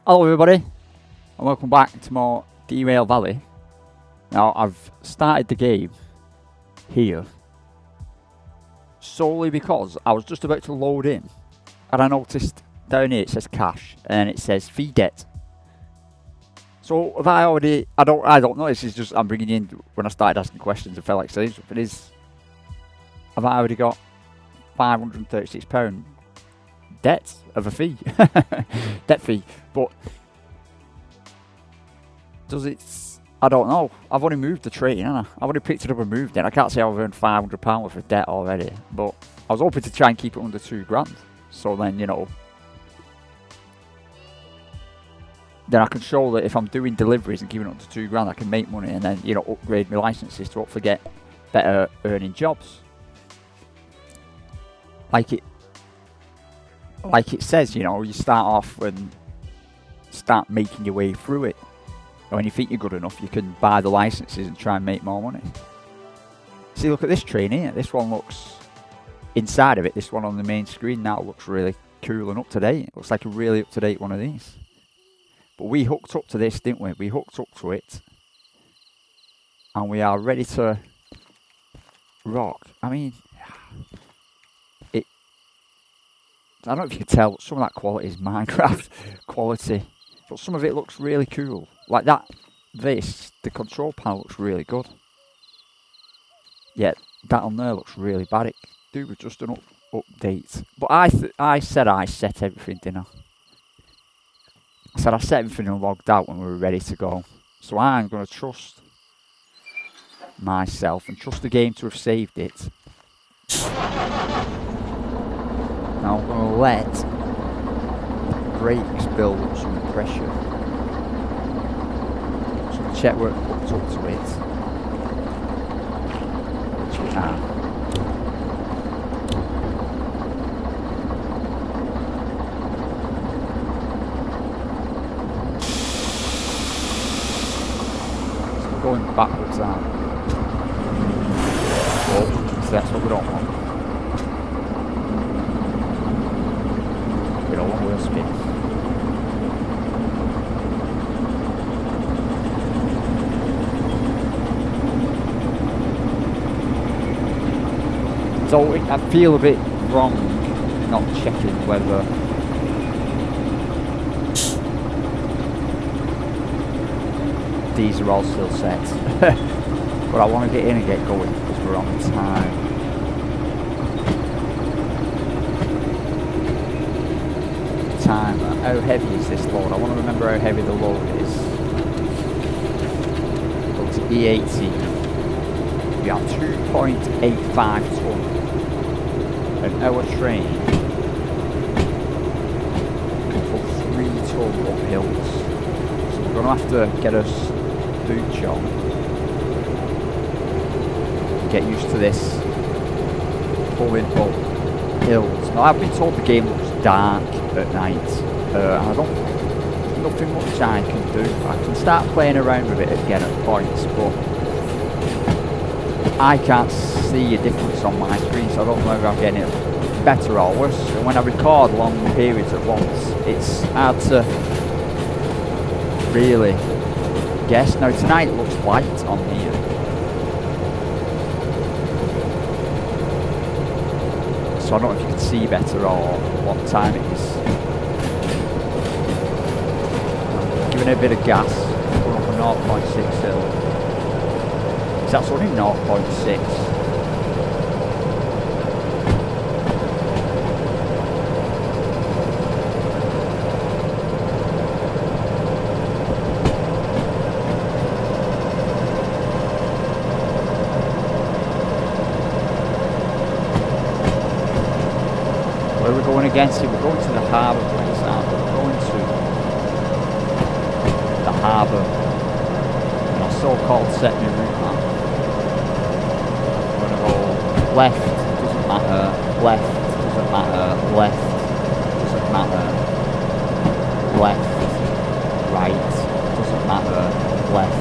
Hello everybody, and welcome back to more Derail Valley. Now, I've started the game here solely because I was just about to load in, and I noticed down here it says cash, and it says fee debt. So have I already, I don't know, this is just, I'm bringing in when I started asking questions, I felt like saying something is, have I already got £536 debt of a fee? Debt fee. But does it, I don't know. I've only moved the train, haven't I? I've only picked it up and moved it. I can't say I've earned £500 worth of debt already, but I was hoping to try and keep it under £2,000. So then, you know, then I can show that if I'm doing deliveries and keeping it under £2,000, I can make money and then, you know, upgrade my licenses to hopefully get better earning jobs. Like it says, you know, you start off and start making your way through it. And when you think you're good enough, you can buy the licenses and try and make more money. See, look at this train here. This one looks, inside of it, this one on the main screen now looks really cool and up to date. It looks like a really up to date one of these. But we hooked up to this, didn't we? We hooked up to it. And we are ready to rock. I mean, I don't know if you can tell, some of that quality is Minecraft quality. But some of it looks really cool. Like that, the control panel looks really good. Yet, that on there looks really bad. It do with just an update. But I said I set everything, didn't I? I said I set everything and logged out when we were ready to go. So I'm going to trust myself and trust the game to have saved it. Now I'm going to let the brakes build up some pressure. So the check we're hooked up to it. Which we are. So we're going backwards now. Oh, so that's what we don't want. Spin. So I feel a bit wrong not checking whether these are all still set. But I want to get in and get going because we're on time. How heavy is this load? I want to remember how heavy the load is. Go to E18. We are 2.85 tonne. And our train can put 3 tonne up hills. So we're going to have to get us boots on. Get used to this pulling up hills. Now I've been told the game looks dark at night. I don't, nothing much I can do. I can start playing around with it again at points, but I can't see a difference on my screen, so I don't know if I'm getting it better or worse. And when I record long periods at once, it's hard to really guess. Now tonight it looks light on here. So I don't know if you can see better or what time it is. Giving it a bit of gas, going up a 0.6 hill. So that's only 0.6. Where are we going against it? We're going to the harbour place, aren't we? We're going to the harbour and our so-called set me route map. We're going to go left, doesn't matter, left, doesn't matter, left, doesn't matter, left, right, doesn't matter, left,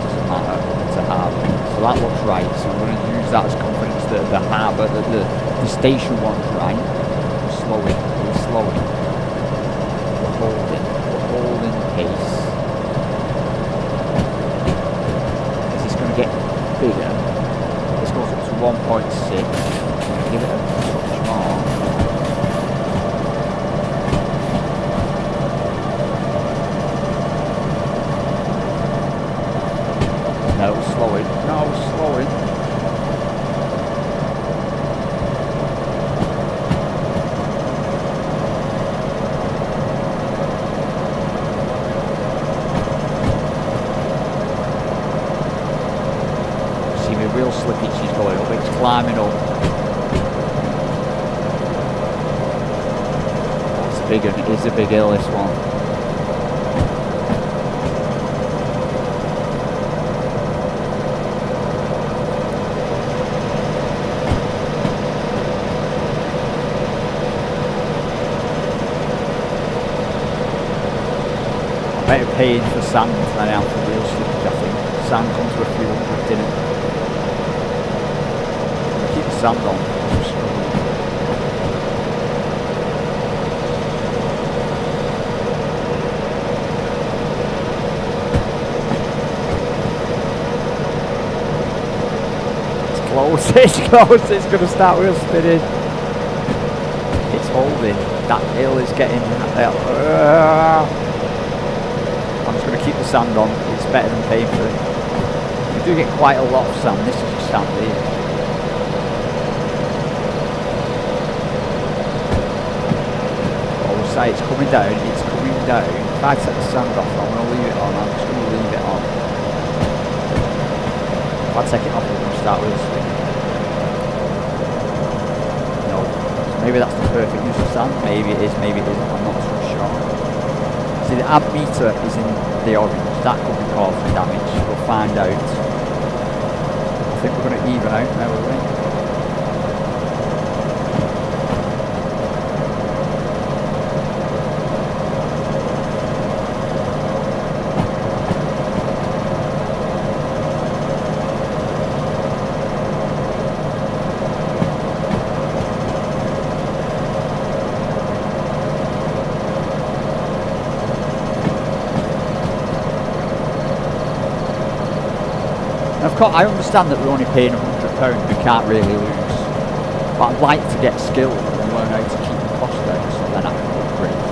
doesn't matter, it's a harbour. So that looks right, so I'm going to use that as confidence that the harbour, that the station one's right. We're slowing, we're slowing. We're holding. big one. It is a big hill, this one. Better paying for sand than I am for real slippage, I think. Sand comes with a few hundred, didn't it? Keep the sand on. It's close, it's close, it's going to start wheel spinning. It's holding. That hill is getting... I'm just going to keep the sand on, it's better than paying for it. We do get quite a lot of sand, this is just sand here. Oh, say it's coming down, it's coming down. If I take the sand off, I'm going to leave it on, I'm just going to leave it on. If I take it off, we're going to start with a swing. No, maybe that's the perfect use of sand, maybe it is, maybe it isn't, I'm not so sure. See, the amp meter is in the orange, that could be causing damage, we'll find out. I think we're going to even out now, will we? I understand that we're only paying £100, we can't really lose. But I'd like to get skilled and learn how to keep the cost down so then I can upgrade.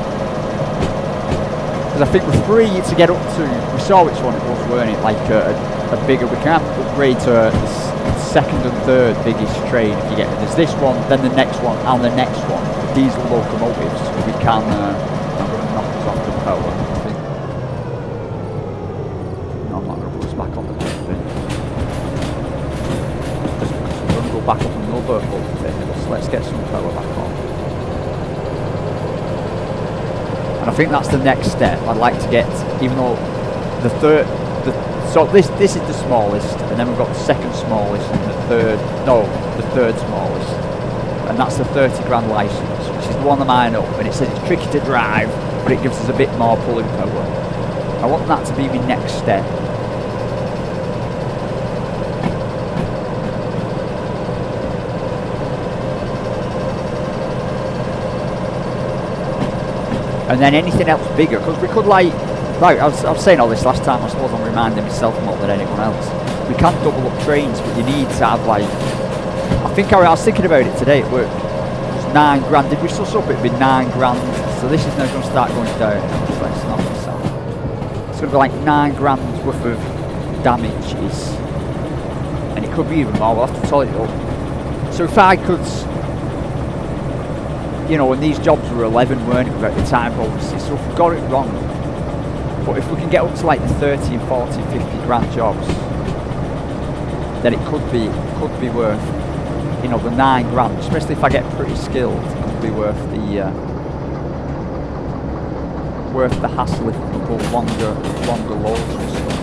Because I think we're free to get up to, we saw which one it was, weren't it? Like a bigger, we can upgrade to the second and third biggest train if you get, there's this one, then the next one, and the next one. Diesel locomotives, we can, I'm going to knock us off the power, I think. No, I'm not going to put us back on the power thing. Back up another voltage, let's get some power back on. And I think that's the next step. I'd like to get, even though the third, so this is the smallest, and then we've got the second smallest and the third smallest, and that's the 30 grand license, which is the one I'm eyeing up, and it says it's tricky to drive, but it gives us a bit more pulling power. I want that to be my next step. And then anything else bigger, because we could I was saying all this last time, I suppose I'm reminding myself more than anyone else. We can't double up trains, but you need to have I was thinking about it today at work. It was 9 grand, if we suss up it'd be 9 grand, so this is now going to start going down. So it's not going to sound. It's going to be like 9 grand worth of damages, and it could be even more, we'll have to tally it up. So if I could, you know, and these jobs were 11, weren't it, without the time bonuses, so if we got it wrong, but if we can get up to like the 30 and 40, 50 grand jobs, then it could be worth, you know, the 9 grand, especially if I get pretty skilled, it could be worth the hassle if we go longer loads and stuff.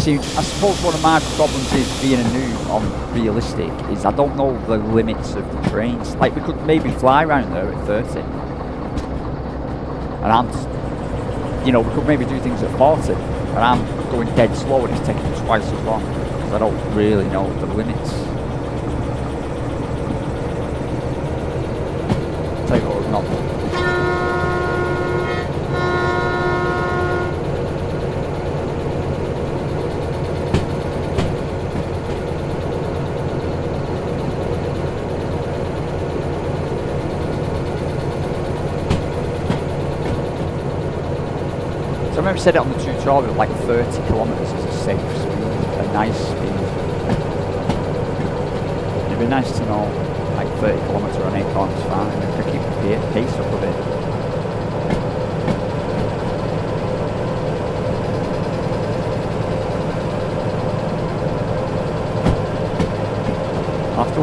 See, I suppose one of my problems is being a noob on realistic is I don't know the limits of the trains. Like we could maybe fly around there at 30, and I'm, you know, we could maybe do things at 40, and I'm going dead slow and it's taking twice as long because I don't really know the limits. I'll tell you what, not. I remember said it on the tutorial, like 30 kilometres is a safe speed, a nice speed. It'd be nice to know, like 30 kilometres on Acorn is fine, and if I keep the pace up a bit.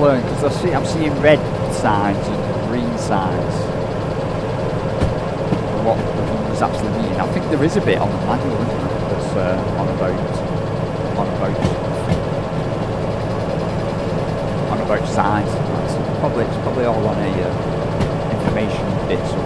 learn because I'm seeing red signs and green signs. What the numbers actually mean. I think there is a bit on the manual, isn't there, that's on about signs. It's probably all on a information bit. So.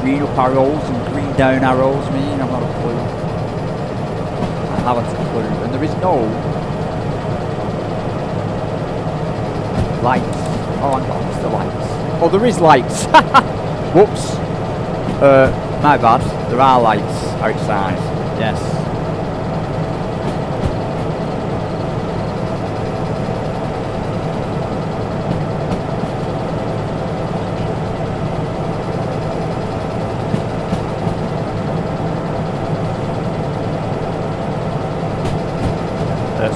Green up arrows and green down arrows mean? I've not a clue. I haven't a clue. And there is no lights. Oh, hang on, it's the lights. Oh, there is lights. Whoops. My bad. There are lights outside. Yes.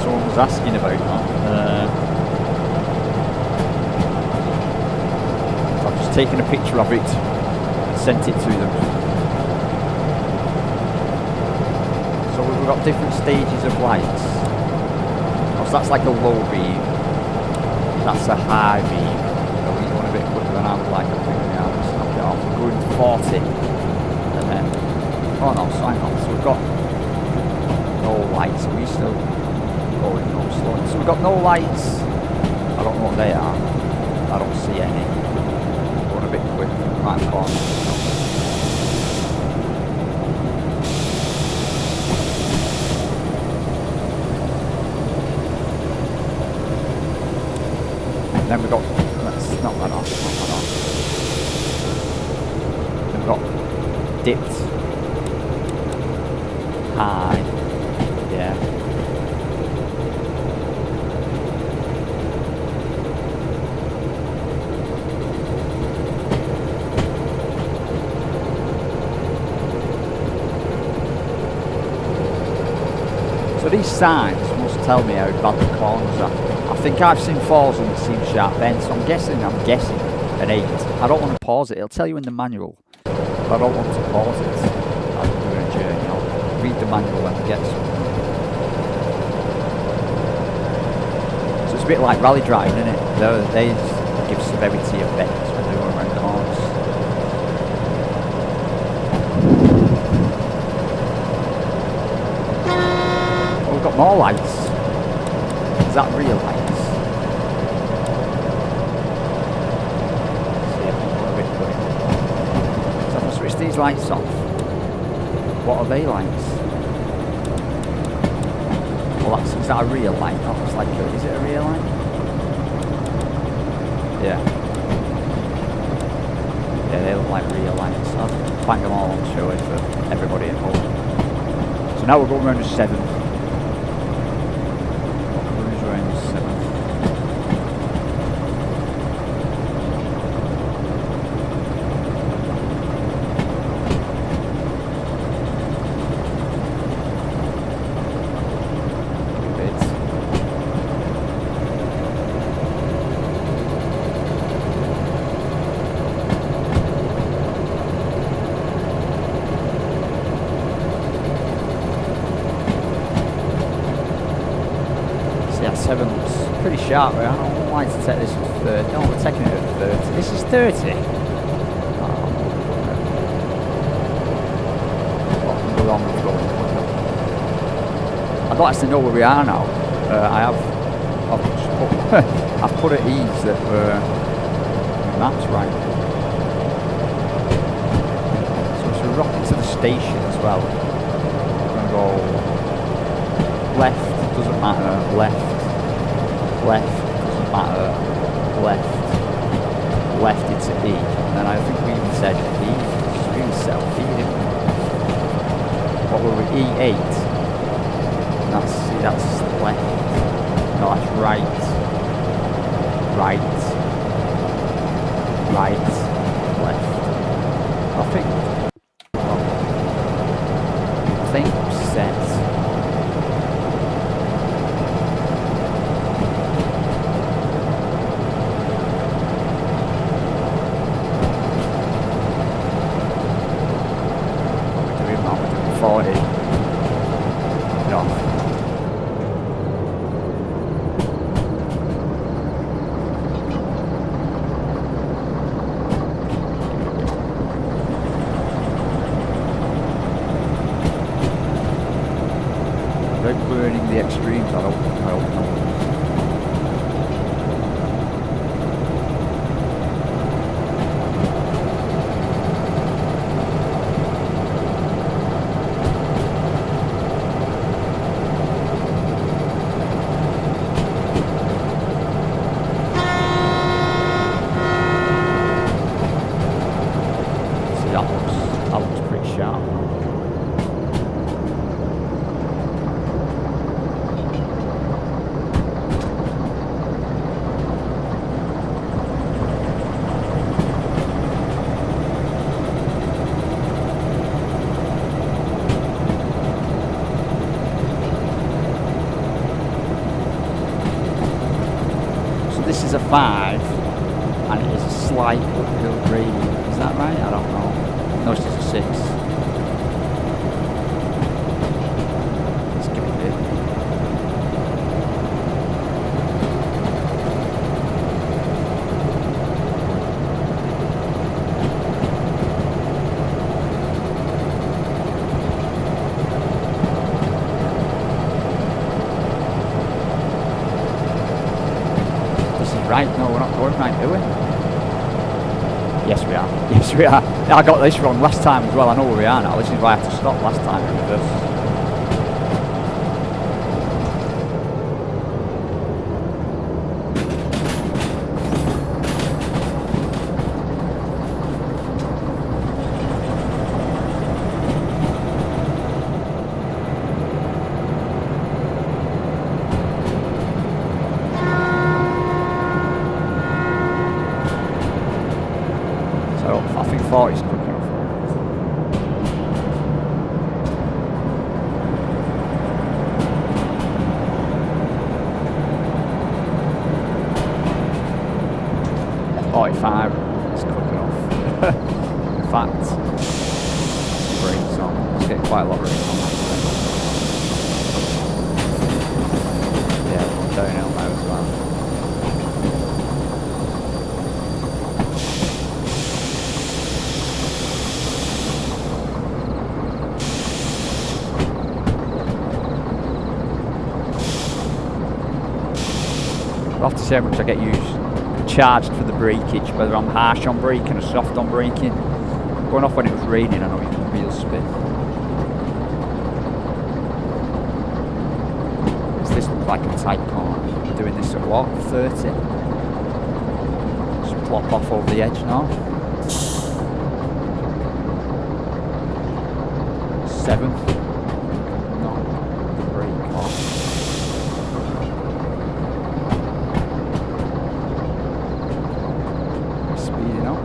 Someone was asking about that. I've just taken a picture of it and sent it to them. So we've got different stages of lights. So that's like a low beam. That's a high beam. So we're going a bit quicker than I would like. I think now let's knock it off. We're going 40. And then, oh no, so hang on. So we've got no lights. Are we still? Oh, no, slowing. So we've got no lights. I don't know what they are. I don't see any. Going a bit quick. Right corner. And then we've got. Let's knock that off. We've got dipped. High. Yeah. So these signs must tell me how bad the corners are. I think I've seen falls and seen sharp bends, so I'm guessing an 8. I don't want to pause it. It'll tell you in the manual, but I don't want to pause it. I'm doing a journey. I'll read the manual when I get something. So it's a bit like rally driving, isn't it? They give severity of bends when they're going around corners. We've got more lights. Is that real lights? See if I'm a bit quick. So if I switch these lights off, what are they lights? Well, is that a real light? That looks like is it a real light? Yeah. Yeah, they look like real lights. I'll bang them all on show it for everybody at home. So now we're going around to 7. Pretty sharp, right? I don't like to take this at 30. No, we're taking it at 30. This is 30. I'd like to know where we are now. I've put at ease that maps right. So as we're rocking to the station as well. We're going to go left, doesn't matter, left, doesn't matter, left into E. And then I think we even said E. It's really set up E, didn't we? What were we? E8. That's left. No, that's right. Left. I think. 40. No. Without burning the extremes, I hope not. That looks pretty sharp. So this is a 5, and it is a slight uphill gradient. Is that right? I don't know. No, it's just a 6. Let's give it a bit. This is right. No, we're not going right, are we? Yes, we are. Yes, we are. I got this wrong last time as well. I know where we are now. This is why I had to stop last time in reverse. I think 40 is quick enough. .45 is quick enough. In fact, brakes on. Let's get quite a lot of brakes on that. Yeah, we're downhill now as well. I'll have to see how much I get charged for the breakage, whether I'm harsh on braking or soft on braking. Going off when it was raining, I know you can real spin. This looks like a tight corner. We're doing this at what? 30? Just plop off over the edge now. 7. Knock the brake off. Speeding up.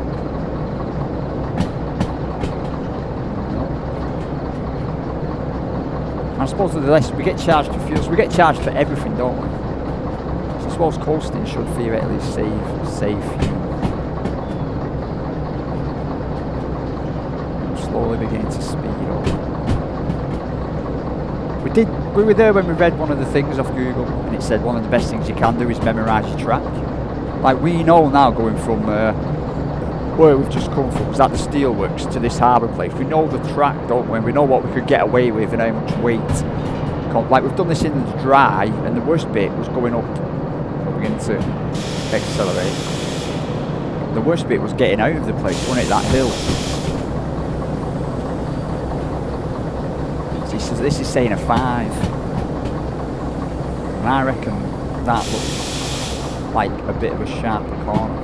I suppose with the less we get charged for fuel, so we get charged for everything, don't we? So I suppose coasting should theoretically save fuel. Slowly beginning to speed up. We were there when we read one of the things off Google, and it said one of the best things you can do is memorise your track. Like we know now, going from where we've just come from, was that the steelworks to this harbour place. We know the track, don't we? We know what we could get away with and how much weight. Like we've done this in the dry, and the worst bit was going up. We're beginning to accelerate. The worst bit was getting out of the place, wasn't it? That hill. So this is saying a 5, and I reckon that looks like a bit of a sharper corner.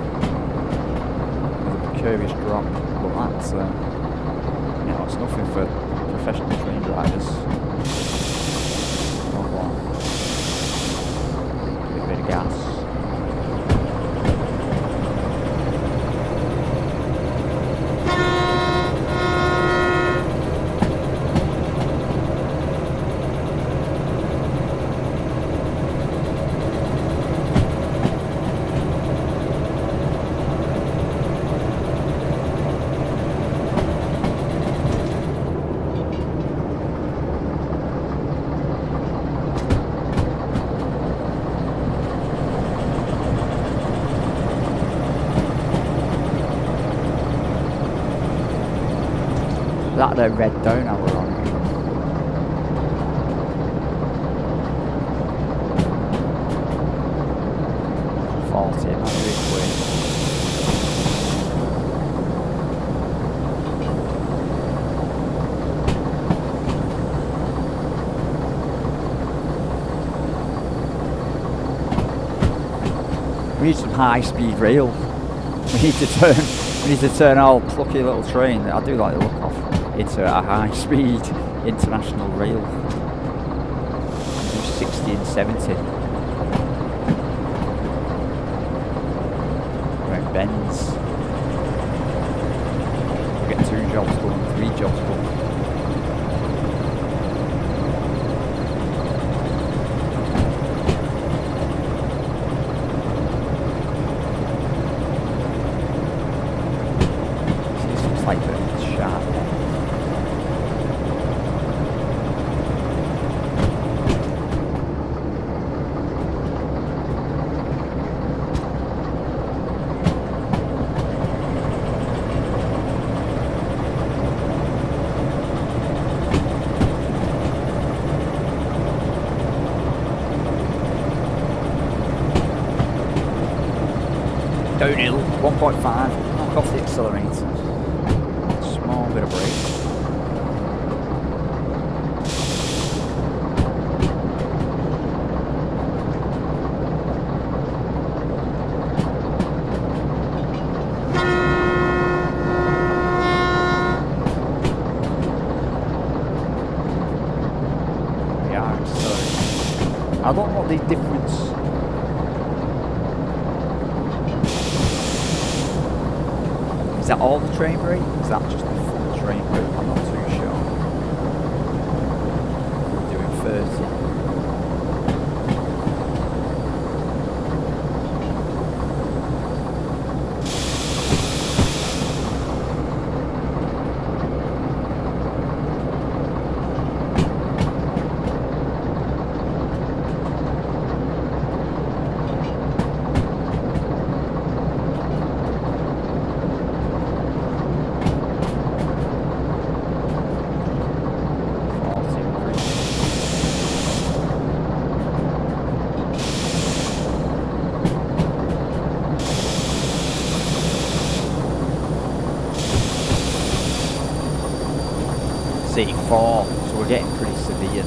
Curious drop, but that's it's nothing for professional train drivers. Oh, wow. Give it a bit of gas. that there red down now we're on. We need some high-speed rail. We need to turn our plucky little train. I do like the look of into a high-speed international rail. Do 60 and 70. Around bends. We get 2 jobs done, 3 jobs done. Like the sharp. Downhill, 1.5, knock off the accelerator. Small bit of brake. Yeah, so I don't know what the difference. Is that all the train brake? Is that just the full train brake? I'm not too sure. We're doing 30. City 4, so we're getting pretty severe.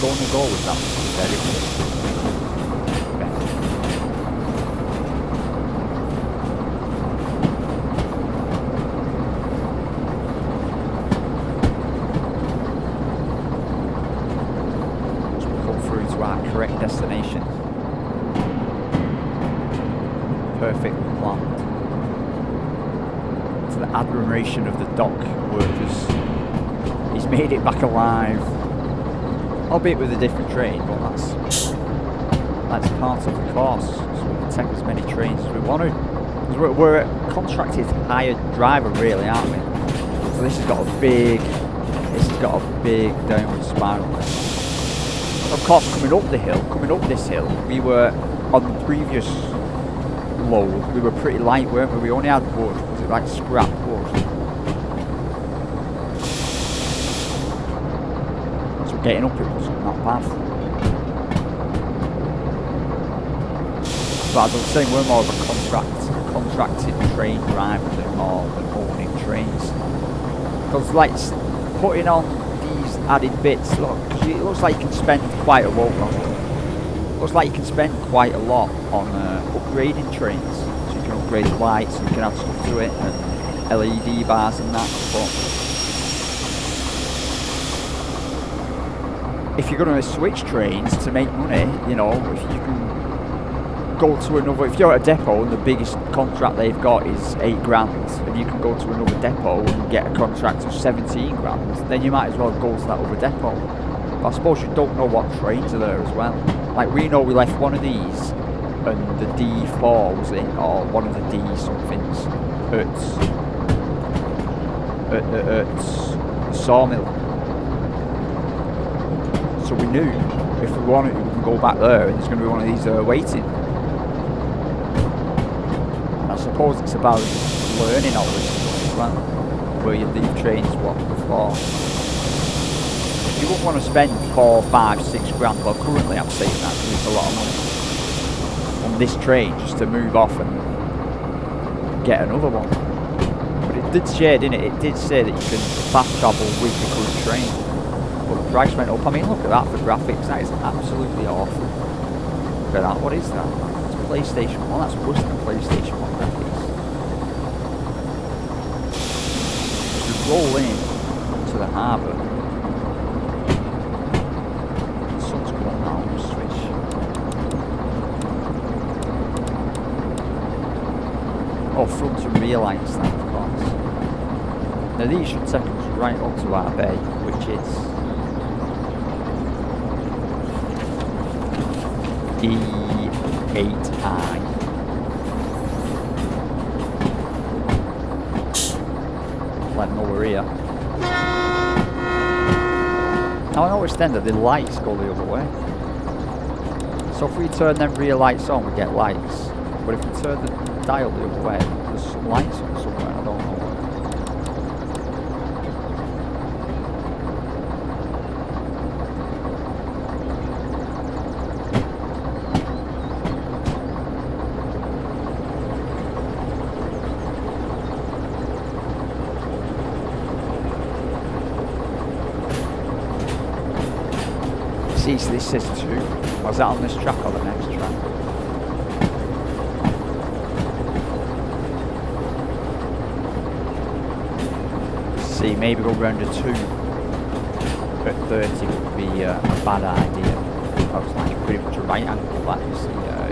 Going to go with that very good. So we'll come through to our correct destination. Perfectly planned. To the admiration of the dock workers. He's made it back alive, albeit with a different train, but that's part of the course, so we can take as many trains as we want to. We're a contracted hired driver really, aren't we? So this has got a big downward spiral. Of course, coming up this hill, we were on the previous load, we were pretty light, weren't we? We only had wood, was it like scrap wood? Getting up it wasn't that bad. But as I was saying, we're more of a contracted train driver than more than owning trains. Because like putting on these added bits, look, it looks like you can spend quite a lot. Looks like you can spend quite a lot on upgrading trains. So you can upgrade the lights, and you can add stuff to it, and LED bars and that. But if you're going to switch trains to make money, you know, if you can go to another, if you're at a depot and the biggest contract they've got is 8 grand, and you can go to another depot and get a contract of 17 grand, then you might as well go to that other depot. But I suppose you don't know what trains are there as well. Like we know we left one of these, and the D4 was it, or one of the D somethings, at Sawmill. So we knew if we wanted to, we can go back there and there's going to be one of these waiting. I suppose it's about learning all this stuff as well. where you leave trains what before. You wouldn't want to spend 4, 5, 6 grand. Well, currently I'm saying that because it's a lot of money on this train just to move off and get another one. But it did say, didn't it? It did say that you can fast travel with the current train. But the price went up. I mean, look at that for graphics. That is absolutely awful. Look at that. What is that? It's PlayStation 1. That's worse than PlayStation 1 graphics. We roll in to the harbour. The sun's come up now. We'll switch. Oh, front and rear lights then, of course. Now these should take us right up to our bay, which is E8I. Let know we're here. Now I noticed then that the lights go the other way. So if we turn them rear lights on, we get lights. But if we turn the dial the other way, there's some lights on somewhere, I don't know where. See, so this says 2. Was that on this track or the next track? See, maybe go round a 2 at 30 would be a bad idea. That was like pretty much a right angle, that you see, yeah.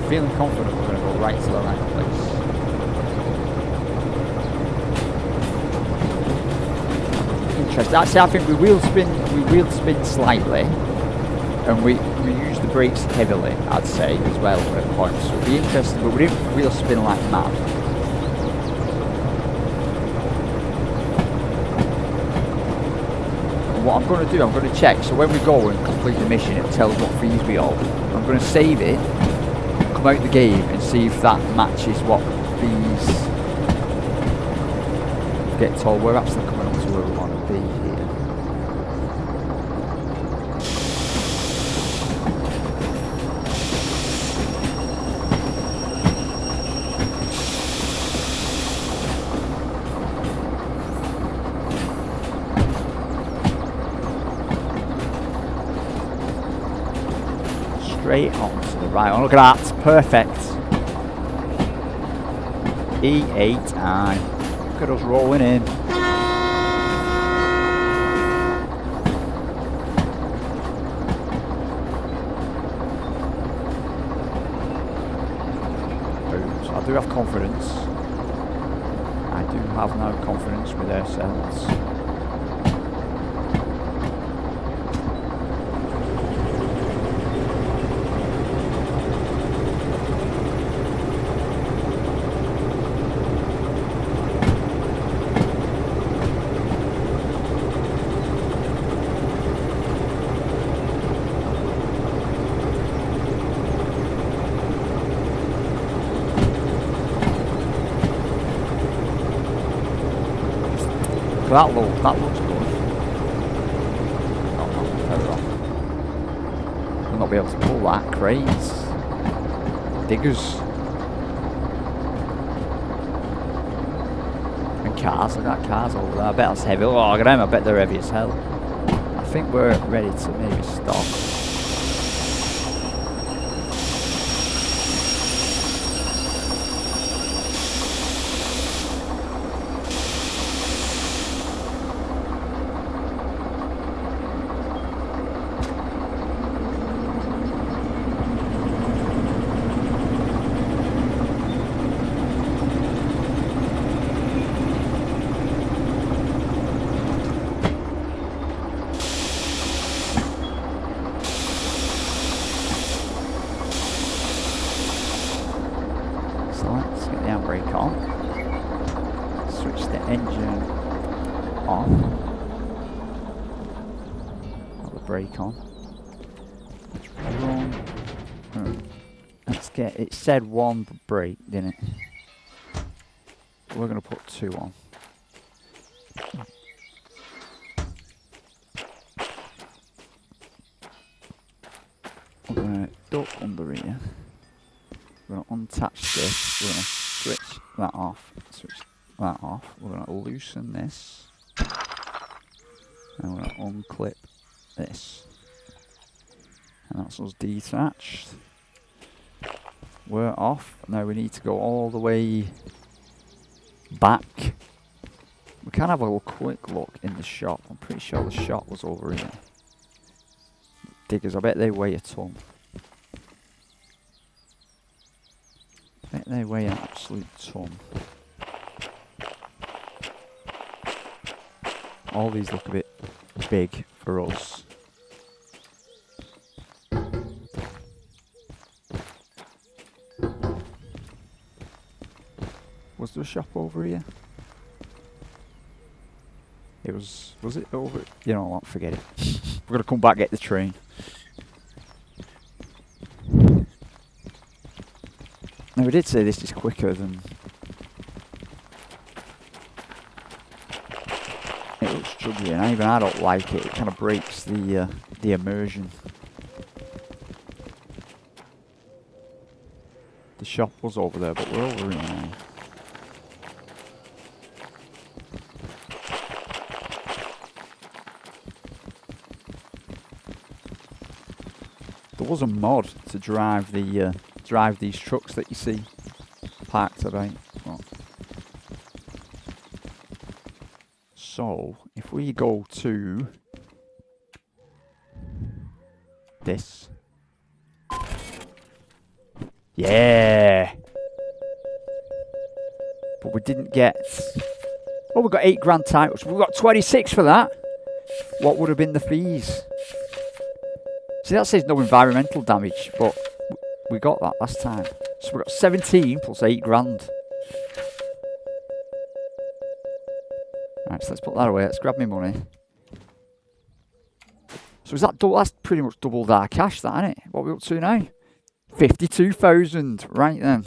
Feeling confident we're going to go right to the right place. Interesting. Actually, I think we wheel spin slightly, and we use the brakes heavily, I'd say, as well at points. So it'll be interesting, but we didn't wheel spin like mad. And what I'm going to do, I'm going to check. So when we go and complete the mission, it tells what fees we owe. I'm going to save it, out the game and see if that matches what these get told. We're actually coming up to where we want to be here. Straight on to the right. Oh, look at that. Perfect. E8I. Look at us rolling in. So I do have confidence. I do have now confidence with ourselves. That looks good. We'll not be able to pull that, cranes. diggers. And cars, look at that cars over there. I bet that's heavy. Oh, look at them, I bet they're heavy as hell. I think we're ready to maybe stop. It said 1 brake, didn't it? We're going to put 2 on. We're going to duck under here. We're going to unattach this. We're going to switch that off. Switch that off. We're going to loosen this. And we're going to unclip this. And that's us detached. We're off. Now we need to go all the way back. We can have a quick look in the shop. I'm pretty sure the shop was over here. Diggers, I bet they weigh a ton. I bet they weigh an absolute ton. All these look a bit big for us. Was there a shop over here? It was it over? You know what, forget it. We're gonna come back, get the train. Now we did say this is quicker than... It looks chuggy and even I don't like it. It kind of breaks the immersion. The shop was over there, but we're over here now. There was a mod to drive the drive these trucks that you see parked about. Well, so if we go to this, yeah, but we didn't get. Oh, we got 8 grand titles. We got 26 for that. What would have been the fees? See, that says no environmental damage, but we got that last time. So we got 17 plus 8 grand. Right, so let's put that away. Let's grab my money. So is that double? That's pretty much doubled our cash, that, isn't it? What are we up to now? 52,000. Right then.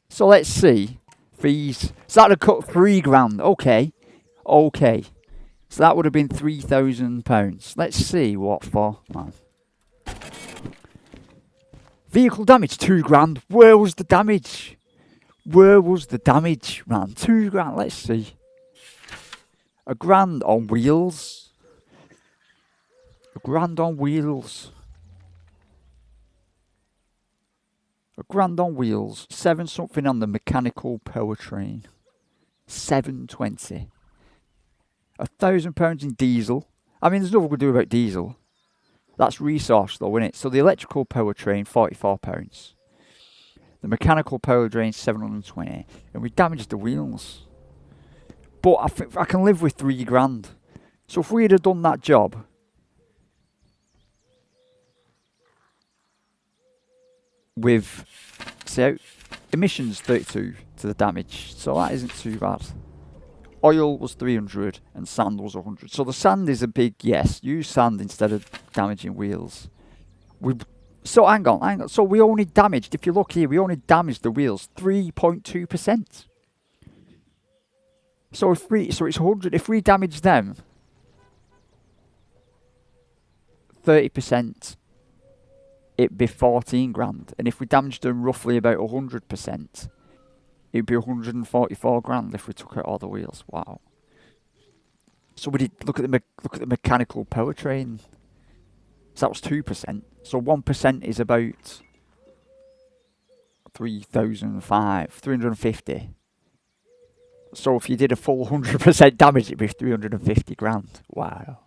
So let's see. Fees. So that would cut 3 grand. Okay. Okay. So that would have been £3,000. Let's see what for, man. Vehicle damage, 2 grand. Where was the damage? Where was the damage, man? 2 grand, let's see. £1 grand on wheels. £1 grand on wheels. £1 grand on wheels. 7 something on the mechanical powertrain. 720. £1,000 in diesel. I mean, there's nothing we can do about diesel. That's resource though, isn't it? So the electrical powertrain, £44. The mechanical powertrain, 720. And we damaged the wheels. But I think I can live with 3 grand. So if we'd have done that job, with, say, emissions 32 to the damage. So that isn't too bad. Oil was 300 and sand was 100. So the sand is a big yes. Use sand instead of damaging wheels. So hang on. So we only damaged, if you look here, we only damaged the wheels 3.2%. So it's 100. If we damage them 30%, it'd be 14 grand. And if we damaged them roughly about 100%, it'd be 144 grand if we took out all the wheels. Wow. So we did look at the mechanical powertrain. So that was 2%. So 1% is about 350. So if you did a full 100% damage, it'd be 350 grand. Wow.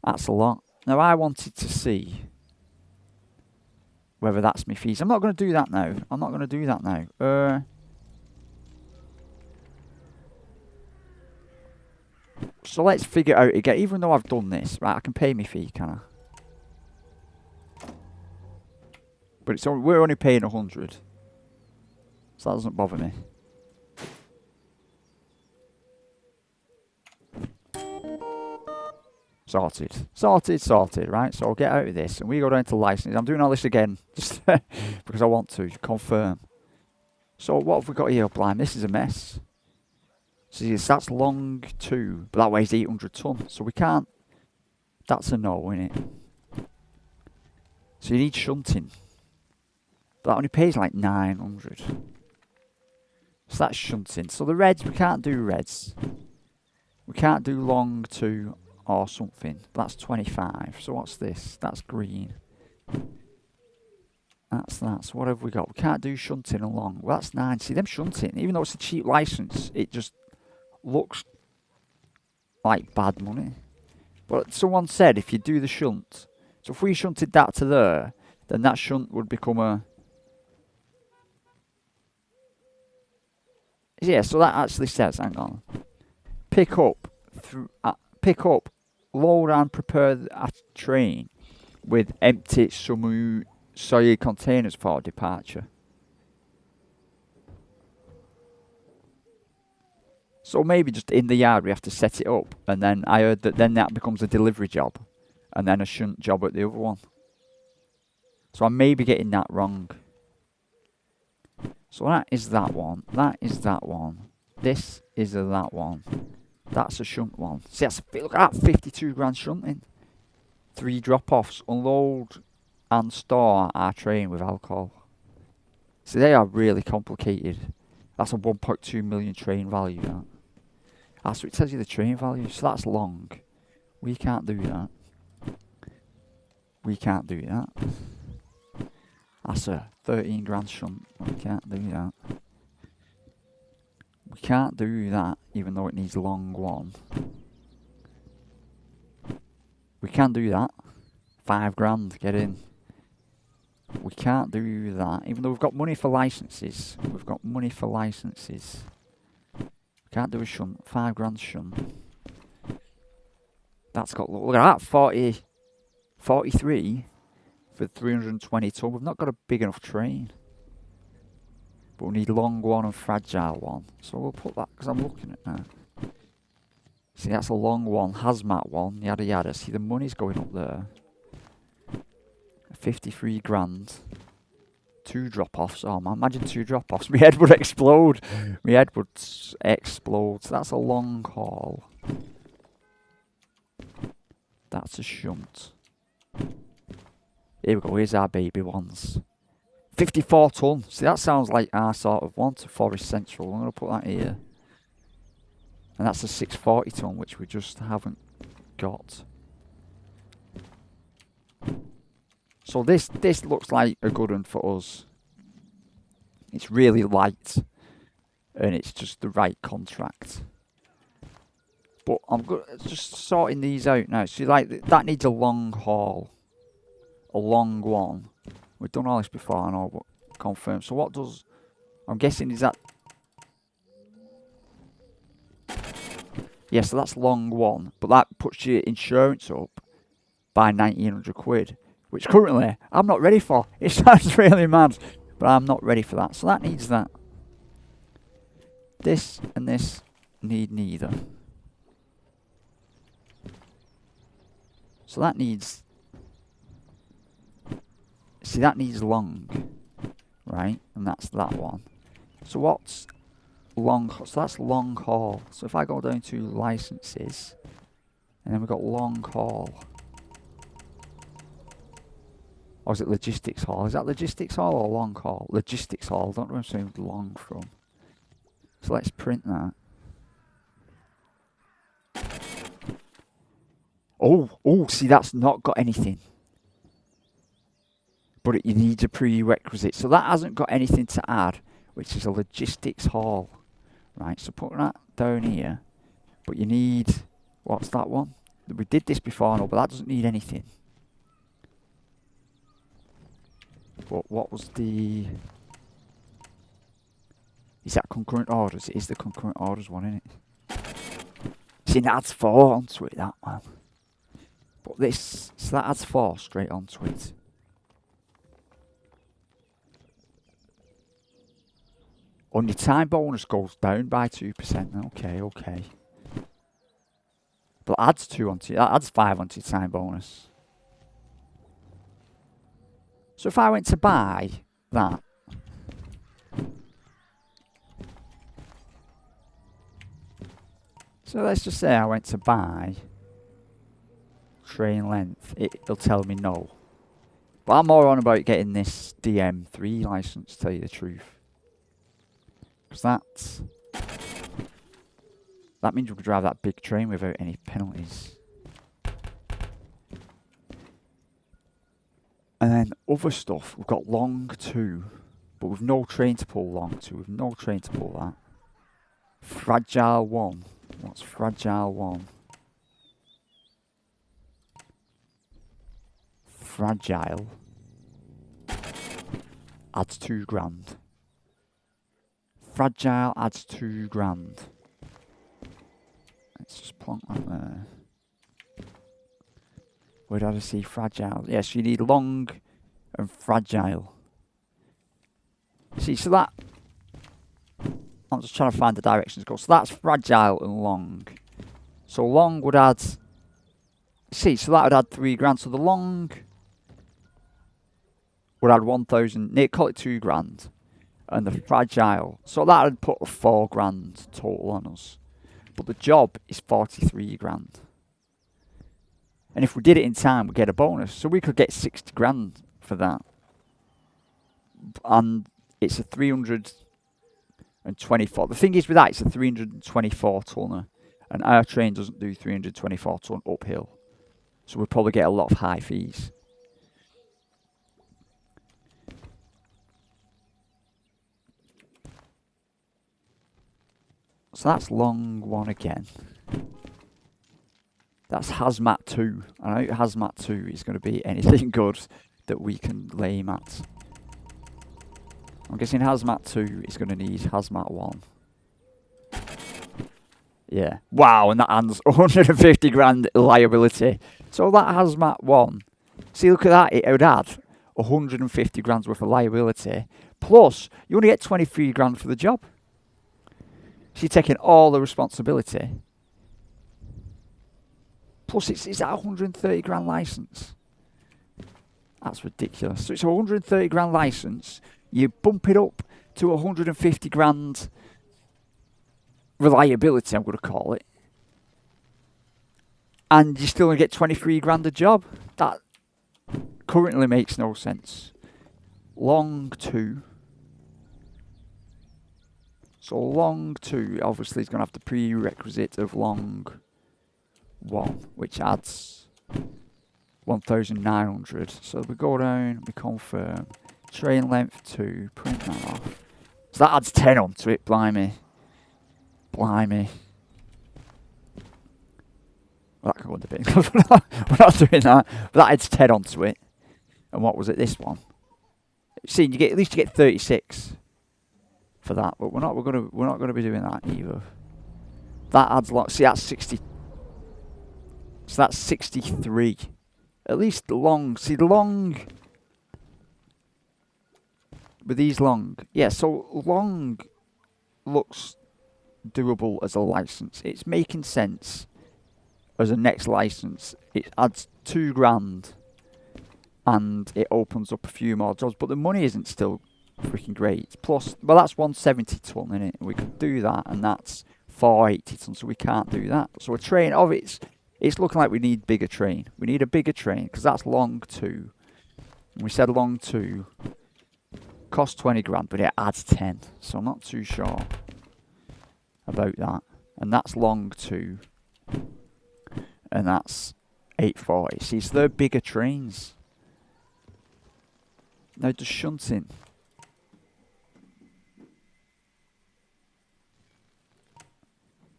That's a lot. Now I wanted to see whether that's my fees. I'm not going to do that now. So let's figure out again. Even though I've done this, right? I can pay my fee, can I? But it's only, we're only paying 100, so that doesn't bother me. Sorted, right? So I'll get out of this and we go down to license. I'm doing all this again just because I want to confirm. So what have we got here? Blind, this is a mess. See, that's long 2, but that weighs 800 tonne, so we can't. That's a no, isn't it? So you need shunting. But that only pays like 900. So that's shunting. So the reds, we can't do reds. We can't do long 2 or something. That's 25. So what's this? That's green. That's that. So what have we got? We can't do shunting and long. Well, that's 9. See, them shunting, even though it's a cheap license, it just looks like bad money. But someone said if you do the shunt, so if we shunted that to there, then that shunt would become a... Yeah, so that actually says, hang on. Pick up, load and prepare a train with empty soil containers for departure. So maybe just in the yard we have to set it up, and then I heard that then that becomes a delivery job, and then a shunt job at the other one. So I may be getting that wrong. So that is that one. That is that one. This is that one. That's a shunt one. See, look at that, 52 grand shunting. 3 drop-offs. Unload and store our train with alcohol. See, they are really complicated. That's a 1.2 million train value, that. Ah, so it tells you the train value. So that's long. We can't do that. We can't do that. That's a 13 grand shunt. We can't do that. We can't do that, even though it needs long 1. We can do that. 5 grand, get in. We can't do that, even though we've got money for licenses. We can't do a shunt. 5 grand shunt. That's got, look at that, 43 for 320 tonne. We've not got a big enough train. But we need long 1 and fragile 1. So we'll put that, because I'm looking at that. See, that's a long 1, hazmat 1, yada yada. See, the money's going up there. 53 grand. 2 drop-offs. Oh man, imagine 2 drop-offs. My head would explode. So that's a long haul. That's a shunt. Here we go. Here's our baby ones. 54 tonne. See, that sounds like our sort of one to Forest Central. I'm going to put that here. And that's a 640 tonne, which we just haven't got. So this looks like a good one for us. It's really light. And it's just the right contract. But I'm just sorting these out now. See, like, that needs a long haul. A long 1. We've done all this before, I know, but confirm. So what does... I'm guessing is that... Yeah, so that's long 1. But that puts your insurance up by 1,900 quid. Which currently, I'm not ready for. It sounds really mad. But I'm not ready for that. So that needs that. This and this need neither. So that needs... See, that needs long, right? And that's that one. So what's long? So that's long haul. So if I go down to licenses, and then we've got long haul. Or is it logistics hall? Is that logistics hall or long haul? Logistics hall. I don't know where I'm saying long from. So let's print that. Oh, see, that's not got anything. But it needs a prerequisite. So that hasn't got anything to add, which is a logistics hall. Right, so put that down here. But you need, what's that one? We did this before, no, but that doesn't need anything. But what was the... Is that concurrent orders? It is the concurrent orders one, isn't it? See, that adds 4 onto it, that one. But this, so that adds 4 straight onto it. On your time bonus goes down by 2%. Okay. But adds 2 onto it. That adds 5 onto your time bonus. So if I went to buy that, so let's just say I went to buy train length, it'll tell me no. But I'm more on about getting this DM3 license, to tell you the truth. Because that means we can drive that big train without any penalties. And then other stuff, we've got long 2, but with no train to pull long 2, with no train to pull that. Fragile 1. What's fragile 1? Fragile adds 2 grand. Fragile adds 2 grand. Let's just plonk that there. Where did I see fragile? Yes, you need long and fragile. See, so that... I'm just trying to find the directions to go. So that's fragile and long. So long would add... See, so that would add 3 grand. So the long would add 1,000... Call it 2 grand. And the fragile... So that would put 4 grand total on us. But the job is 43 grand. And if we did it in time, we'd get a bonus. So we could get 60 grand for that. And it's a 324. The thing is with that, it's a 324 tonner. And our train doesn't do 324 ton uphill. So we'll probably get a lot of high fees. So that's long 1 again. That's Hazmat 2. I know Hazmat 2 is going to be anything good that we can aim at. I'm guessing Hazmat 2 is going to need Hazmat 1. Yeah. Wow, and that adds 150 grand liability. So that Hazmat 1. See, look at that. It would add 150 grand's worth of liability. Plus, you only get 23 grand for the job. So you're taking all the responsibility. Plus, it's at 130 grand license. That's ridiculous. So it's a 130 grand license. You bump it up to 150 grand reliability, I'm going to call it. And you're still going to get 23 grand a job. That currently makes no sense. Long 2. So long 2 obviously is going to have the prerequisite of long 1, which adds 1,900. So we go down, we confirm. Train length 2, print that off. So that adds 10 onto it, blimey. Blimey. Well, that could go in the bin. We're not doing that. But that adds 10 onto it. And what was it, this one? See, you get at least you get 36 for that, but we're not gonna be doing that either. That adds a lot. See, that's 60. So that's 63. At least the long. See, the long. With these long. Yeah, so long looks doable as a license. It's making sense as a next license. It adds 2 grand and it opens up a few more jobs, but the money isn't still freaking great. Plus, well, that's 170 ton in it. We could do that, and that's 480 ton, so we can't do that. So a train it's looking like we need bigger train. We need a bigger train because that's long 2. We said long to cost 20 grand, but it adds 10. So I'm not too sure about that. And that's long to, and that's 840. See, so they're bigger trains. Now just shunting.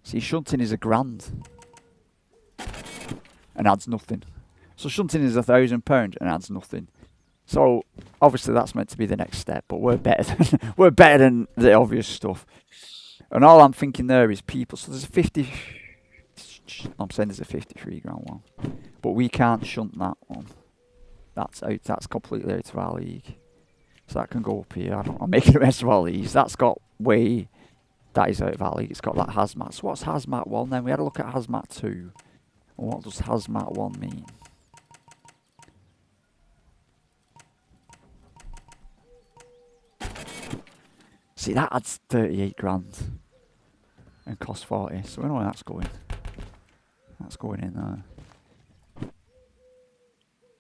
See, shunting is £1,000 and adds nothing. So shunting is £1,000 and adds nothing. So obviously that's meant to be the next step, but we're better than we're better than the obvious stuff. And all I'm thinking there is people. So there's a 50. I'm saying there's a 53 grand one, but we can't shunt that one. That's out. That's completely out of our league. So that can go up here. I'm making a mess of all these. That's got way. That is out of our league. It's got that hazmat. So what's hazmat 1 then? We had a look at hazmat 2. And what does hazmat 1 mean? See, that adds 38 grand and costs 40. So we know where that's going. That's going in there.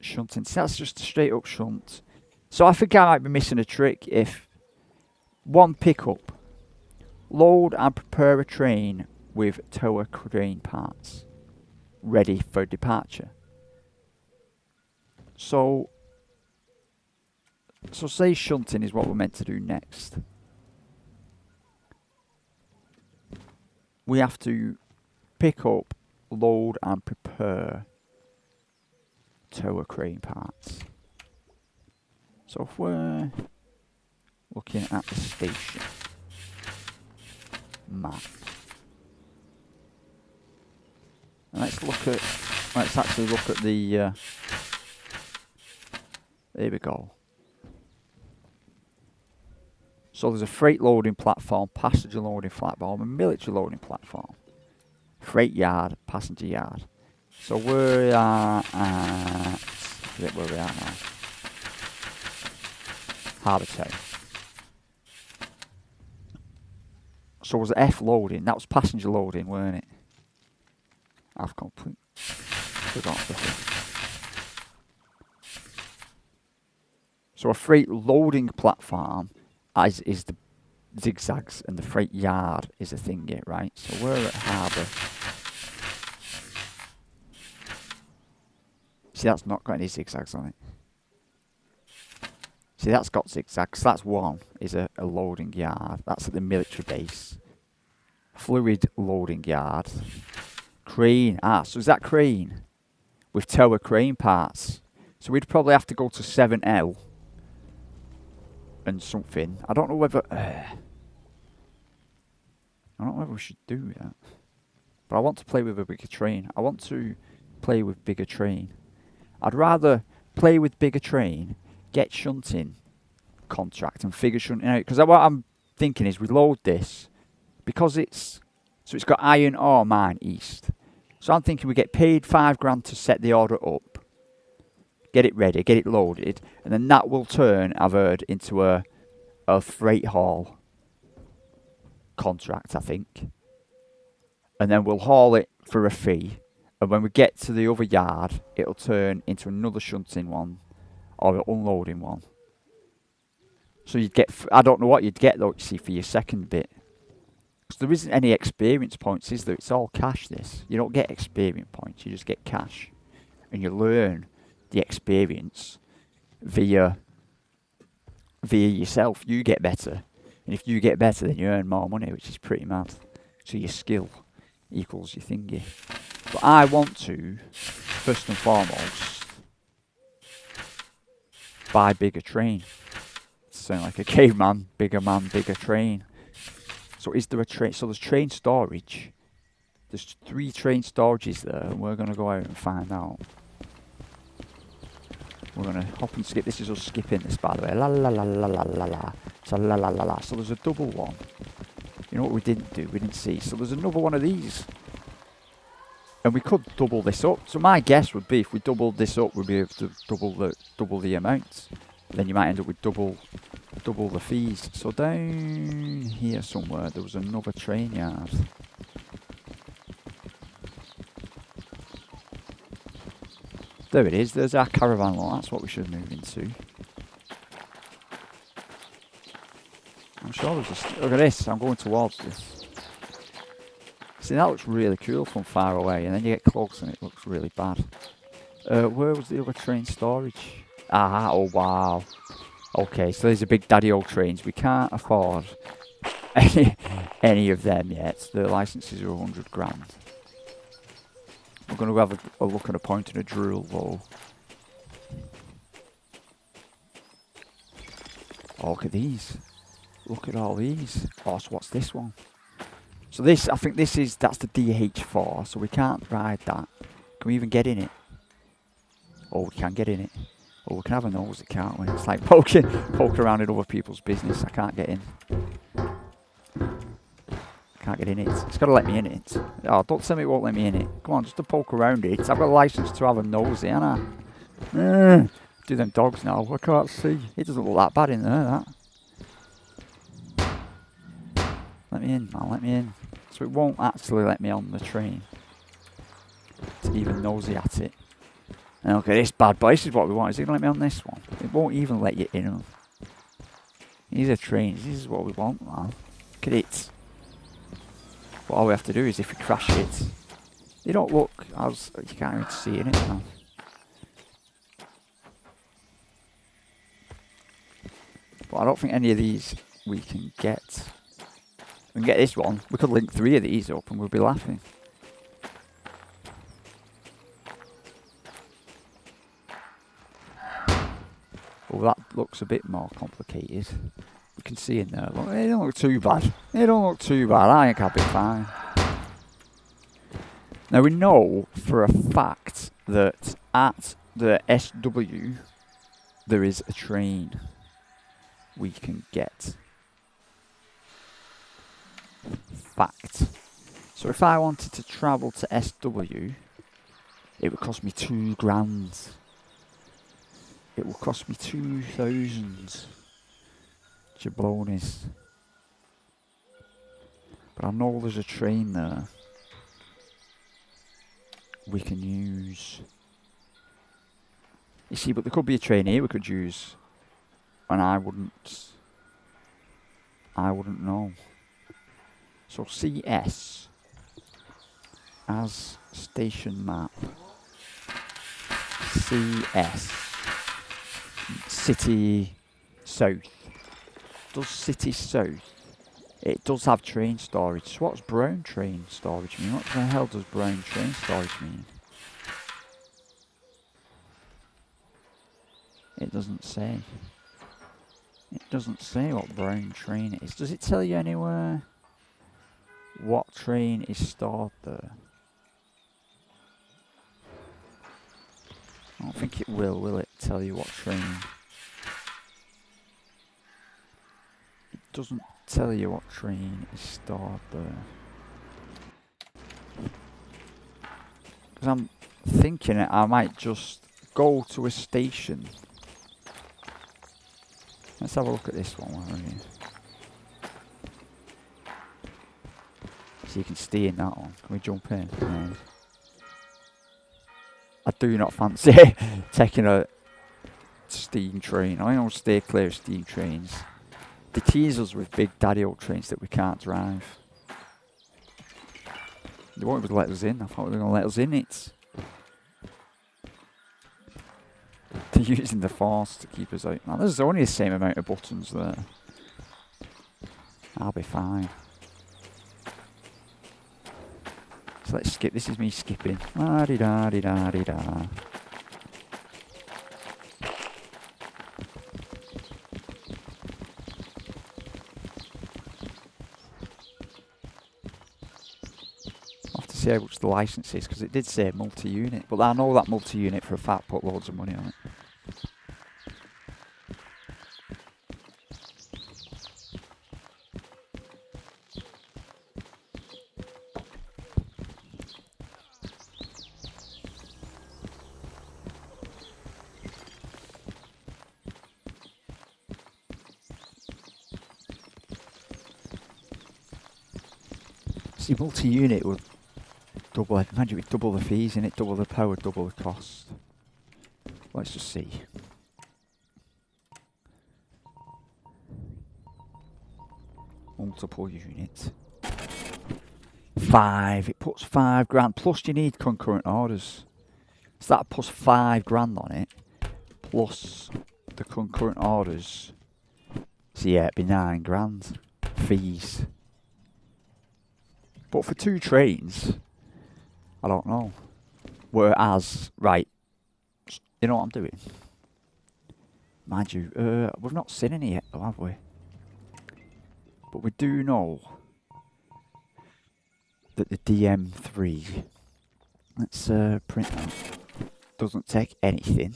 Shunting. See, that's just a straight up shunt. So I think I might be missing a trick if one pickup, load and prepare a train with tower crane parts ready for departure. So say shunting is what we're meant to do next. We have to pick up, load and prepare tower crane parts. So if we're looking at the station map, let's actually look at the there we go. So there's a freight loading platform, passenger loading platform, and military loading platform. Freight yard, passenger yard. So we are at, forget where we are now. Harbour Town. So was it F loading? That was passenger loading, weren't it? I've completely forgot the thing. So a freight loading platform is the zigzags, and the freight yard is a thingy, right? So we're at harbour. See, that's not got any zigzags on it. See, that's got zigzags. That's one, is a loading yard. That's at the military base. Fluid loading yard. Crane. So is that crane? With tower crane parts. So we'd probably have to go to 7L. And something. I don't know whether we should do that. But I want to play with a bigger train. I want to play with bigger train. I'd rather play with bigger train, get shunting contract and figure shunting out. Because what I'm thinking is we load this because it's got iron ore mine east. So I'm thinking we get paid £5 to set the order up. Get it ready, get it loaded, and then that will turn, I've heard, into a freight haul contract, I think. And then we'll haul it for a fee, and when we get to the other yard, it'll turn into another shunting one, or an unloading one. So you'd get, I don't know what you'd get though, you see, for your second bit. Because there isn't any experience points, is there? It's all cash, this. You don't get experience points, you just get cash. And you learn the experience via yourself. You get better, and if you get better, then you earn more money, which is pretty mad. So your skill equals your thingy. But I want to, first and foremost, buy bigger train. Sound like a caveman, bigger train. So is there a train? So there's train storage. There's 3 train storages there, and we're going to go out and find out. We're going to hop and skip. This is us skipping this, by the way. La la la la la la la. So la la la la. So there's a double one. You know what we didn't do? We didn't see. So there's another one of these. And we could double this up. So my guess would be if we doubled this up, we'd be able to double the amount. Then you might end up with double the fees. So down here somewhere, there was another train yard. There it is. There's our caravan lot. That's what we should move into. I'm sure there's just... Look at this. I'm going towards this. See, that looks really cool from far away. And then you get close and it looks really bad. Where was the other train storage? Ah, oh wow. Okay, so there's a big daddy old trains. We can't afford any of them yet. The licenses are 100 grand. We're going to have a look at a point and a drill though. Oh, look at these. Look at all these. Oh, so what's this one? So this, I think that's the DH4, so we can't ride that. Can we even get in it? Oh, we can get in it. Oh, we can have a nosy, can't we? It's like poking around in other people's business. I can't get in. Can't get in it. It's got to let me in it. Oh, don't tell me it won't let me in it. Come on, just to poke around it. I've got a license to have a nosy, haven't I? Do them dogs now. I can't see. It doesn't look that bad in there, that. Let me in, man. Let me in. So it won't actually let me on the train to even nosy at it. And look at this bad boy. This is what we want. Is it going to let me on this one? It won't even let you in. These are trains. This is what we want, man. Look at it. But all we have to do is if we crash it, they don't look as... You can't even see in it now. But I don't think any of these we can get. We can get this one. We could link 3 of these up and we'll be laughing. Well, that looks a bit more complicated. You can see in there. Look, they don't look too bad. They don't look too bad. I think I'll be fine. Now we know for a fact that at the SW there is a train we can get. Fact. So if I wanted to travel to SW, it would cost me 2 grand. It will cost me 2,000 jabronis. But I know there's a train there we can use. You see, but there could be a train here we could use, and I wouldn't know. So CS as station map. CS City South. Does City South? It does have train storage. So what's brown train storage mean? What the hell does brown train storage mean? It doesn't say. It doesn't say what brown train is. Does it tell you anywhere what train is stored there? I don't think it will it? Tell you what train? It doesn't tell you what train is stored there. Because I'm thinking I might just go to a station. Let's have a look at this one while we're here. So you can stay in that one. Can we jump in? Yeah. I do not fancy taking a steam train. I don't stay clear of steam trains. They tease us with big daddy old trains that we can't drive. They won't even let us in. I thought they were going to let us in it. They're using the force to keep us out. Now, there's only the same amount of buttons there. I'll be fine. So let's skip. This is me skipping. La-di-da-di-da-di-da. I'll have to see how much the license is, because it did say multi-unit. But I know that multi-unit for a fact put loads of money on it. See, multi-unit would double, imagine it would double the fees in it, double the power, double the cost. Let's just see. Multiple units. 5. It puts 5 grand. Plus you need concurrent orders. So that puts 5 grand on it. Plus the concurrent orders. So yeah, it'd be 9 grand. Fees. But for 2 trains, I don't know. Whereas, right, you know what I'm doing? Mind you, we've not seen any yet though, have we? But we do know that the DM3, let's print that, doesn't take anything.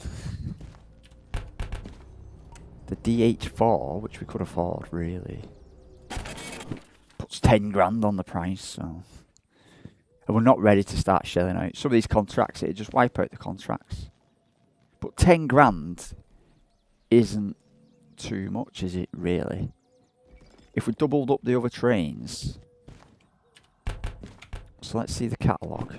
The DH4, which we could afford really, puts 10 grand on the price, so. And we're not ready to start shelling out. Some of these contracts, it'd just wipe out the contracts. But 10 grand isn't too much, is it really? If we doubled up the other trains, so let's see the catalogue.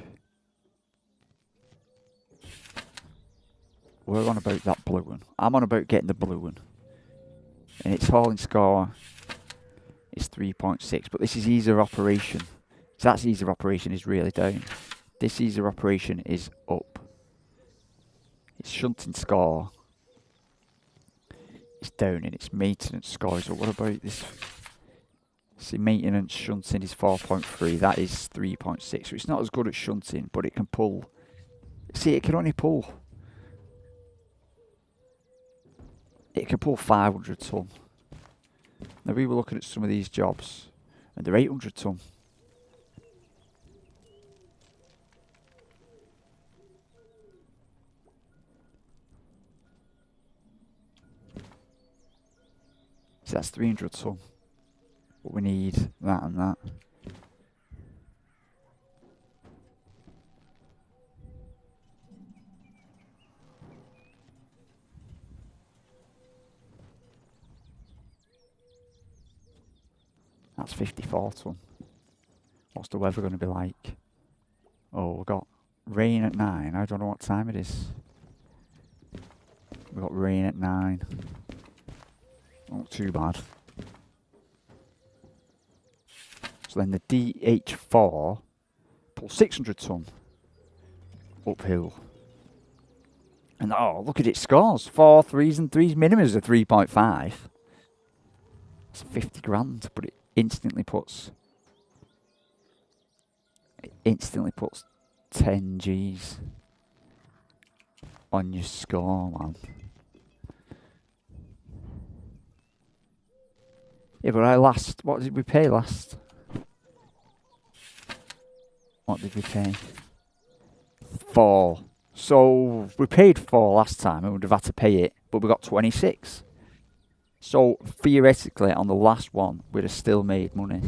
We're on about that blue one. I'm on about getting the blue one. And its hauling score is 3.6, but this is ease of operation. So that's ease of operation is really down. This ease of operation is up. Its shunting score is down and its maintenance score is up. What about this? See, maintenance shunting is 4.3. That is 3.6. So it's not as good at shunting, but it can pull. See, it can only pull. It can pull 500 ton. Now we were looking at some of these jobs, and they're 800 ton. So that's 300 ton. But we need that and that. That's 54 ton. What's the weather going to be like? Oh, we've got rain at 9. I don't know what time it is. We've got rain at 9. Not too bad. So then the DH4 pulls 600 ton uphill. And oh, look at its scores. 4 3s and 3s. Minimum is a 3.5. It's 50 grand, but it instantly puts 10 G's on your score, man. Yeah, but what did we pay last? What did we pay? 4. So we paid 4 last time and we'd have had to pay it, but we got 26. So theoretically on the last one we'd have still made money.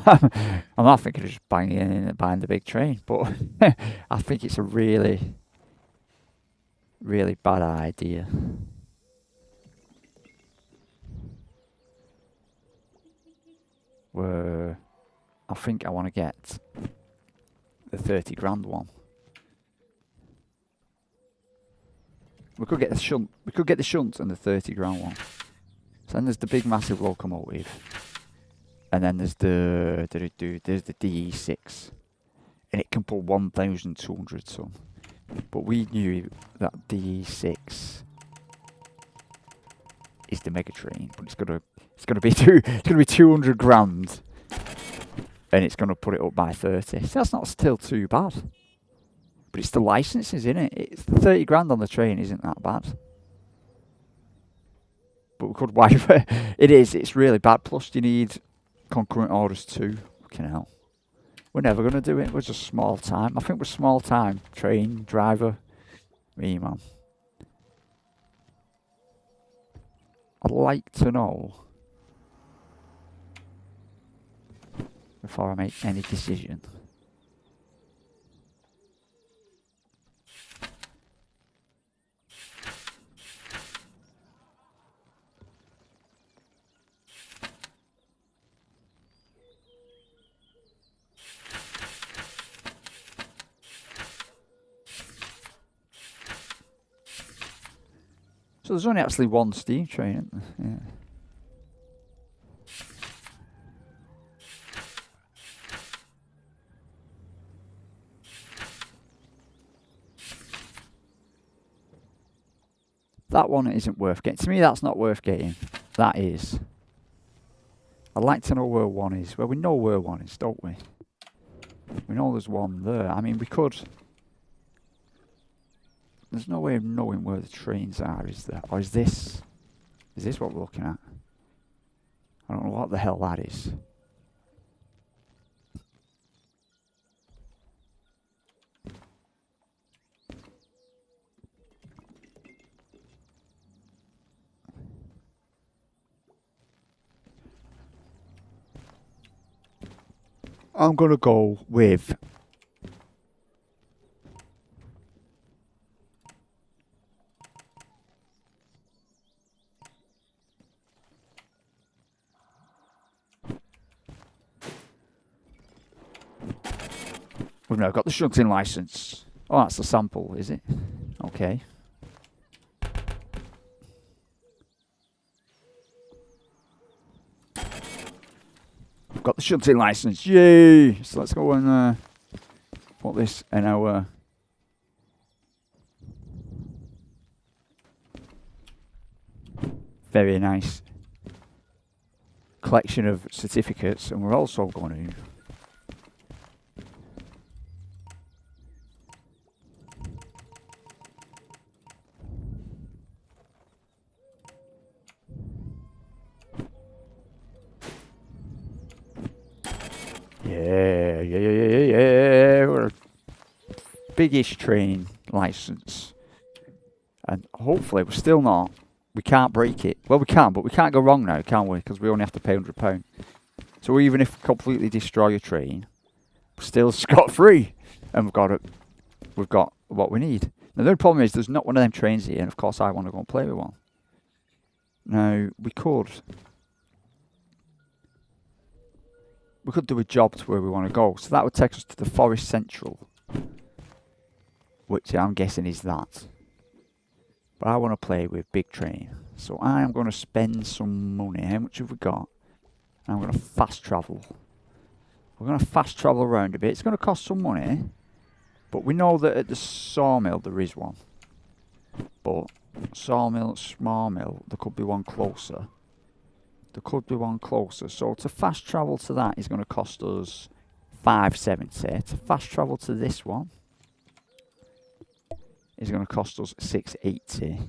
I'm not thinking of just banging in and buying the big train, but I think it's a really, really bad idea. I think I want to get the 30 grand one. We could get the shunt. We could get the shunt and the 30 grand one. So then there's the big massive locomotive. And then there's the DE6, and it can pull 1,200 ton. But we knew that DE6 is the mega train, but it's gonna be 200 grand, and it's gonna put it up by 30. So that's not still too bad. But it's the licenses, isn't it? It's 30 grand on the train isn't that bad. But we could wipe it. It is. It's really bad. Plus you need concurrent orders too. Fucking hell. We're never going to do it. We're just small time. I think we're small time. Train, driver. Me, man. I'd like to know, before I make any decision, So there's only actually one steam train, isn't there? Yeah. That one isn't worth getting. To me, that's not worth getting. That is. I'd like to know where one is. Well, we know where one is, don't we? We know there's one there. I mean, we could... There's no way of knowing where the trains are, is there? Or is this... Is this what we're looking at? I don't know what the hell that is. I'm gonna go with... We've now got the shunting license. Oh, that's the sample, is it? Okay. We've got the shunting license. Yay! So let's go and put this in our... Very nice collection of certificates, and we're also going to... Yeah. We're a biggish train license. And hopefully we're still not. We can't break it. Well, we can, but we can't go wrong now, can we? Because we only have to pay £100. So even if we completely destroy a train, we're still scot-free. And we've got what we need. Now, the only problem is there's not one of them trains here, and of course I want to go and play with one. Now, we could do a job to where we want to go. So that would take us to the Forest Central, which I'm guessing is that. But I want to play with big train. So I am going to spend some money. How much have we got? I'm going to fast travel. We're going to fast travel around a bit. It's going to cost some money. But we know that at the sawmill there is one. But sawmill, small mill, there could be one closer. So to fast travel to that is going to cost us $5.70. To fast travel to this one is going to cost us $6.80.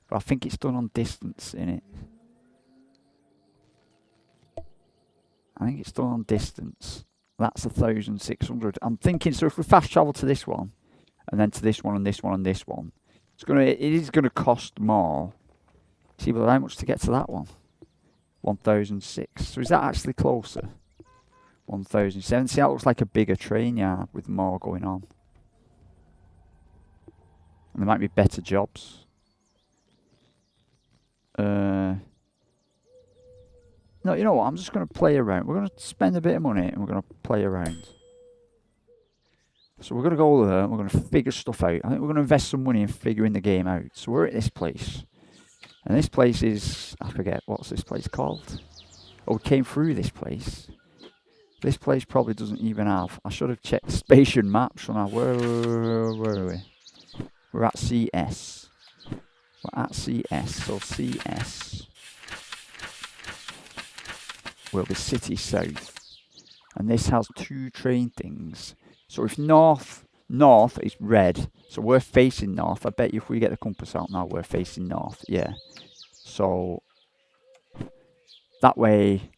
But I think it's done on distance, innit? I think it's done on distance. That's 1,600. I'm thinking, so if we fast travel to this one, and then to this one, and this one, and this one, it is going to cost more. See, but how much to get to that one? 1,006. So is that actually closer? 1,007. See, that looks like a bigger train yard with more going on. And there might be better jobs. No, you know what? I'm just going to play around. We're going to spend a bit of money and we're going to play around. So we're going to go there and we're going to figure stuff out. I think we're going to invest some money in figuring the game out. So we're at this place. And this place is... I forget. What's this place called? Oh, we came through this place. This place probably doesn't even have... I should have checked station maps. So now, where are we? We're at CS. We're at CS. So CS... will be City South. And this has two train things. So if north is red, so we're facing north. I bet you if we get the compass out now, we're facing north. Yeah. So that way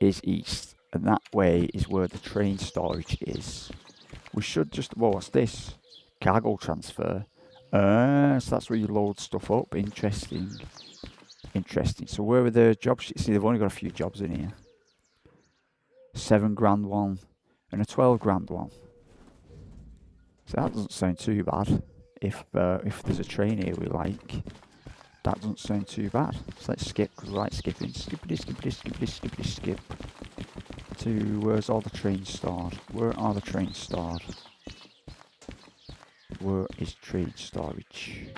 is east, and that way is where the train storage is. We should just... Whoa, what's this? Cargo transfer. So that's where you load stuff up. Interesting. So where are the jobs? See, they've only got a few jobs in here. $7,000 one and a $12,000 one. So that doesn't sound too bad. If there's a train here we like, that doesn't sound too bad. So let's skip, because we like skipping. Skip. To where's all the trains stored? Where are the trains stored? Where is train storage?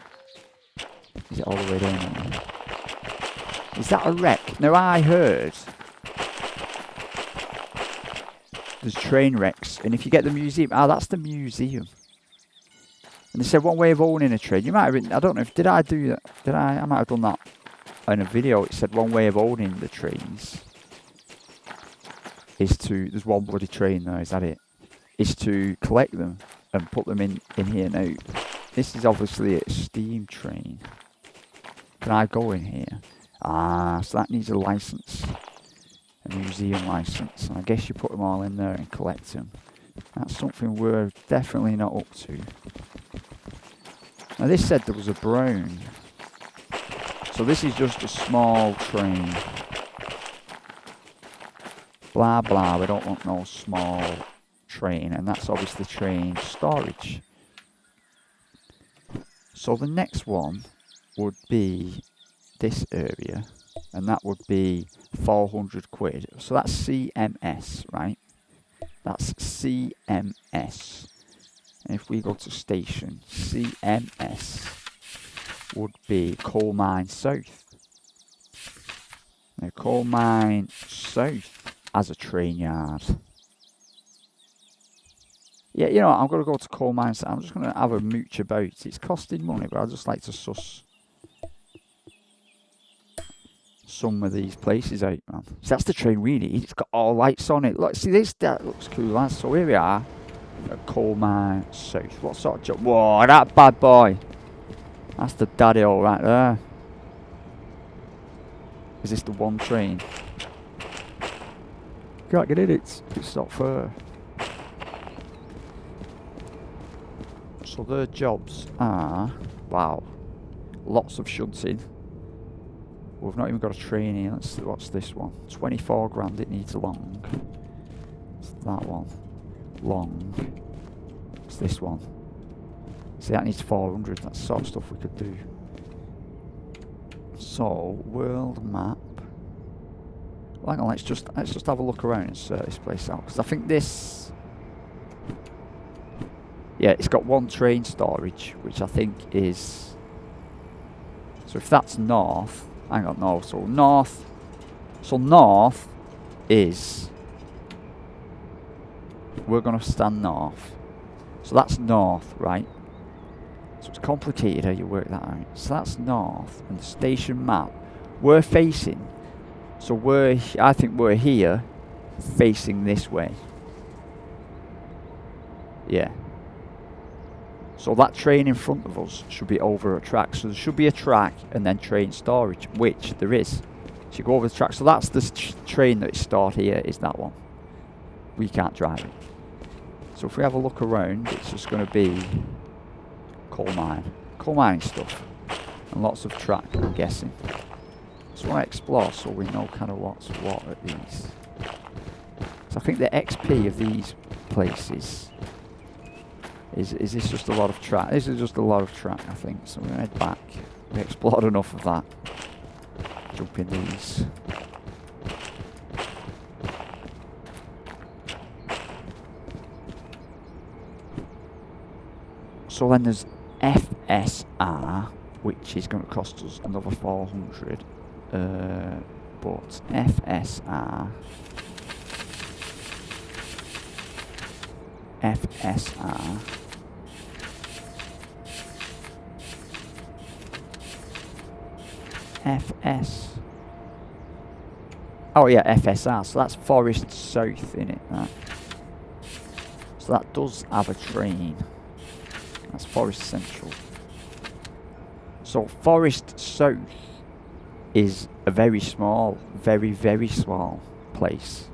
Is it all the way down here? Is that a wreck? Now I heard there's train wrecks, and if you get the museum, that's the museum. And they said one way of owning a train. You might have written, I don't know if, did I do that? Did I? I might have done that in a video. It said one way of owning the trains is to, there's one bloody train there, is that it? Is to collect them and put them in here. Now, this is obviously a steam train. Can I go in here? So that needs a license. A museum license. And I guess you put them all in there and collect them. That's something we're definitely not up to. Now this said there was a brown. So this is just a small train. Blah blah, we don't want no small train. And that's obviously train storage. So the next one would be this area. And that would be 400 quid. So that's CMS, right? That's CMS. And if we go to station, CMS would be Coal Mine South. Now, Coal Mine South has a train yard. Yeah, you know what, I'm going to go to Coal Mine South. I'm just going to have a mooch about. It's costing money, but I just like to suss some of these places out, man. So that's the train we need. It's got all lights on it. Look, see this? That looks cool, lads. So here we are at Coal Mine South. What sort of job? Whoa, that bad boy. That's the daddy all right there. Is this the one train? Can't get in it. It's not fair. So their jobs are, wow, lots of shunting. We've not even got a train here. Let's see, what's this one? 24 grand it needs long. It's that one. Long. It's this one. See, that needs 400. That's the sort of stuff we could do. So, world map. Well, hang on, let's just have a look around and sort this place out. Because I think this... Yeah, it's got one train storage, which I think is... So if that's north... Hang on, no, so north is, we're going to stand north. So that's north, right? So it's complicated how you work that out. So that's north, and the station map, we're facing, so I think we're here, facing this way. Yeah. So that train in front of us should be over a track. So there should be a track and then train storage, which there is. So you go over the track. So that's the train that is stored here, is that one. We can't drive it. So if we have a look around, it's just going to be coal mining stuff. And lots of track, I'm guessing. So I explore so we know kind of what's what at these. So I think the XP of these places... Is this just a lot of track? This is just a lot of track, I think. So we're going to head back. We explored enough of that. Jump in these. So then there's FSR, which is going to cost us another 400. But FSR... FS. Oh yeah, FSR. So that's Forest South in it. That. So that does have a train. That's Forest Central. So Forest South is a very small, very small place.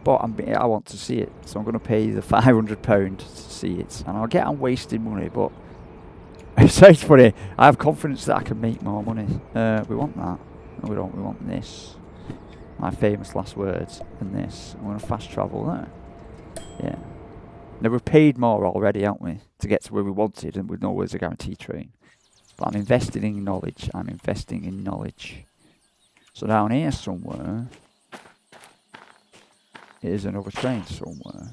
But I want to see it, so I'm going to pay the £500 to see it. And I'll get on wasting money, but it sounds funny. I have confidence that I can make more money. We want that. No, we don't. We want this. My famous last words. And this. I'm going to fast travel there. Yeah. Now, we've paid more already, haven't we? To get to where we wanted, and we know where's a guaranteed train. But I'm investing in knowledge. I'm investing in knowledge. So down here somewhere... Here's another train somewhere.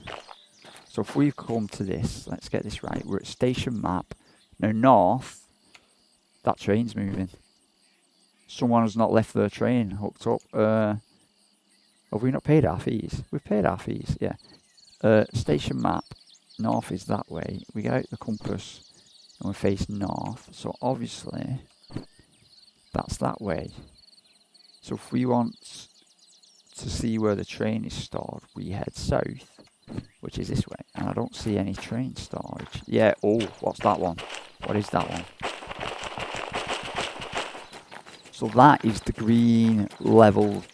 So if we've come to this, let's get this right. We're at station map. Now north, that train's moving. Someone has not left their train hooked up. Have we not paid our fees? We've paid our fees, yeah. Station map. North is that way. We get out the compass and we face north. So obviously, that's that way. So if we want to see where the train is stored, we head south, which is this way. And I don't see any train storage. Yeah, oh, what's that one? What is that one? So that is the green level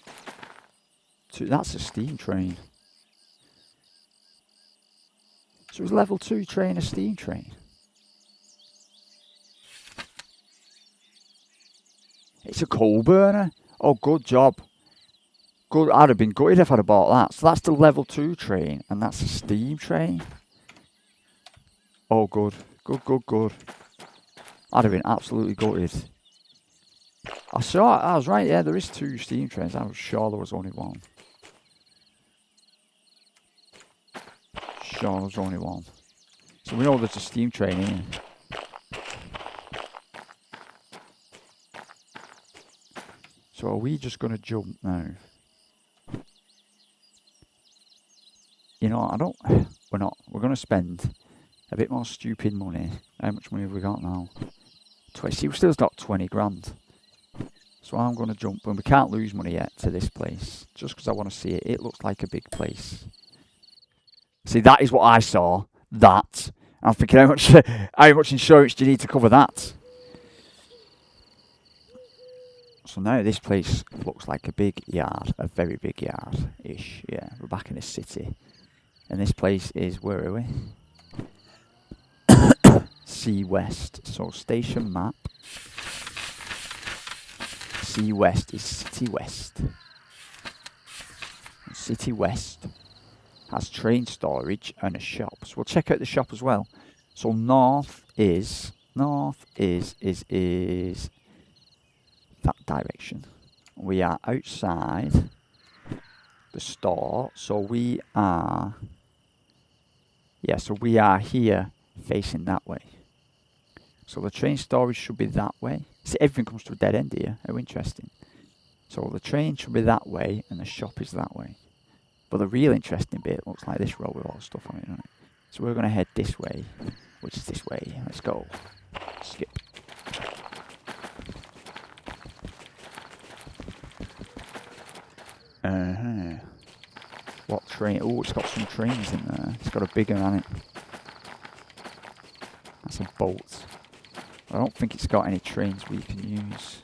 2. That's a steam train. So is level 2 train a steam train? It's a coal burner. Oh, good job. Good. I'd have been gutted if I'd have bought that. So that's the level 2 train, and that's a steam train. Oh, good. Good, good, good. I'd have been absolutely gutted. I was right, yeah, there is 2 steam trains. I was sure there was only one. Sure, there's only one. So we know there's a steam train here. So are we just going to jump now? You know, we're not. We're going to spend a bit more stupid money. How much money have we got now? See, we've still got 20 grand. So I'm going to jump, and we can't lose money yet to this place. Just because I want to see it. It looks like a big place. See, that is what I saw. That. I'm thinking, how much insurance do you need to cover that? So now this place looks like a big yard. A very big yard-ish. Yeah, we're back in the city. And this place is, where are we? Sea West. So station map. Sea West is City West. City West has train storage and a shop. So we'll check out the shop as well. So north is that direction. We are outside the store. So we are here facing that way. So the train storage should be that way. See, everything comes to a dead end here. How interesting. So the train should be that way and the shop is that way. But the real interesting bit looks like this road with all the stuff on it, right? So we're going to head this way, which is this way. Let's go. Skip. What train? Oh, it's got some trains in there. It's got a bigger on it. That's a bolt. I don't think it's got any trains we can use.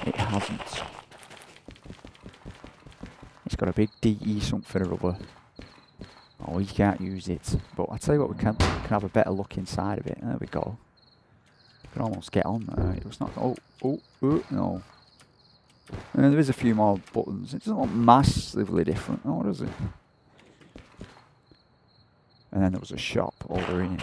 It hasn't. It's got a big DE something or other. Oh, we can't use it. But I'll tell you what, we can have a better look inside of it. There we go. We can almost get on there. It was not. Oh, no. And there is a few more buttons. It doesn't look massively different. Oh, does it? And then there was a shop over here.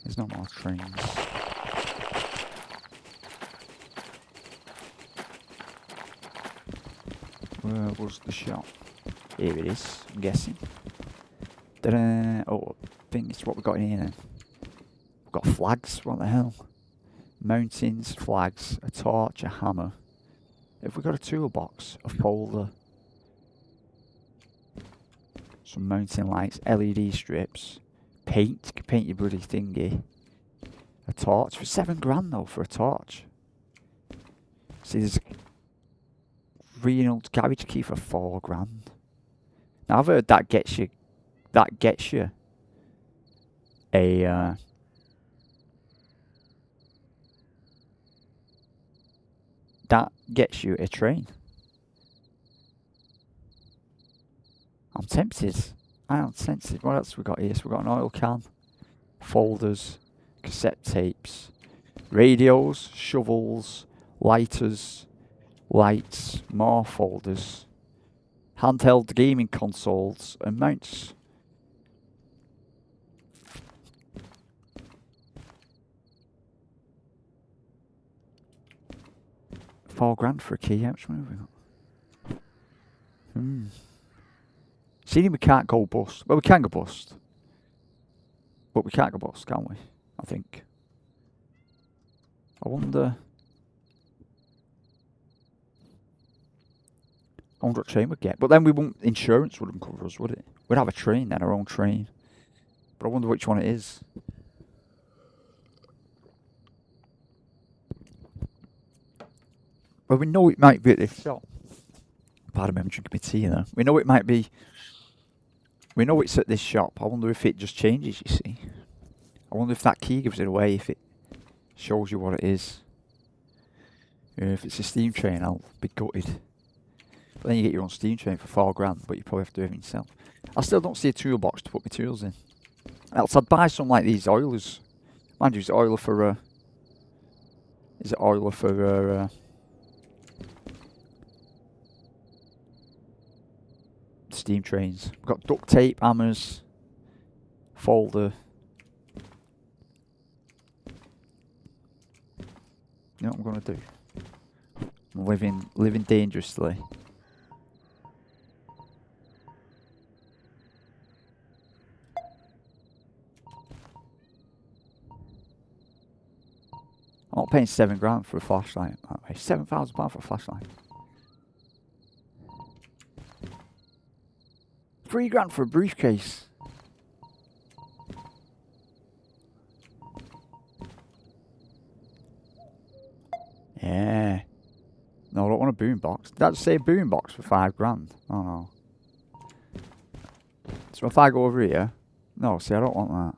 There's no more trains. Where was the shop? Here it is, I'm guessing. Oh, I think it's what we got in here then. We've got flags, what the hell? Mountains, flags, a torch, a hammer. Have we got a toolbox? A folder? Some mountain lights, LED strips. Paint, you can paint your bloody thingy. A torch for 7 grand though for a torch. See, there's a Reynolds garage key for 4 grand. Now I've heard that gets you a train. I'm tempted. I am tempted. What else we got here? So we got an oil can, folders, cassette tapes, radios, shovels, lighters, lights, more folders, handheld gaming consoles, and mounts. £4 grand for a key. How much money have we got? See, we can't go bust. Well, we can go bust. But we can't go bust, can we? I think. I wonder what train we'd get. But then insurance wouldn't cover us, would it? We'd have a train then, our own train. But I wonder which one it is. Well, we know it might be at this shop. Pardon me, I'm drinking my tea there. We know it might be. We know it's at this shop. I wonder if it just changes, you see. I wonder if that key gives it away, if it shows you what it is. If it's a steam train, I'll be gutted. But then you get your own steam train for £4,000, but you probably have to do it yourself. I still don't see a toolbox to put my tools in. Else I'd buy some like these oilers. Mind you, is it oiler for steam trains? We've got duct tape, hammers, folder. You know what I'm gonna do? I'm living dangerously. I'm not paying £7,000 for a flashlight. £7,000 for a flashlight. £3,000 for a briefcase. Yeah. No, I don't want a boombox. Did that just say boombox for £5,000? Oh no. So if I go over here, no, see, I don't want that.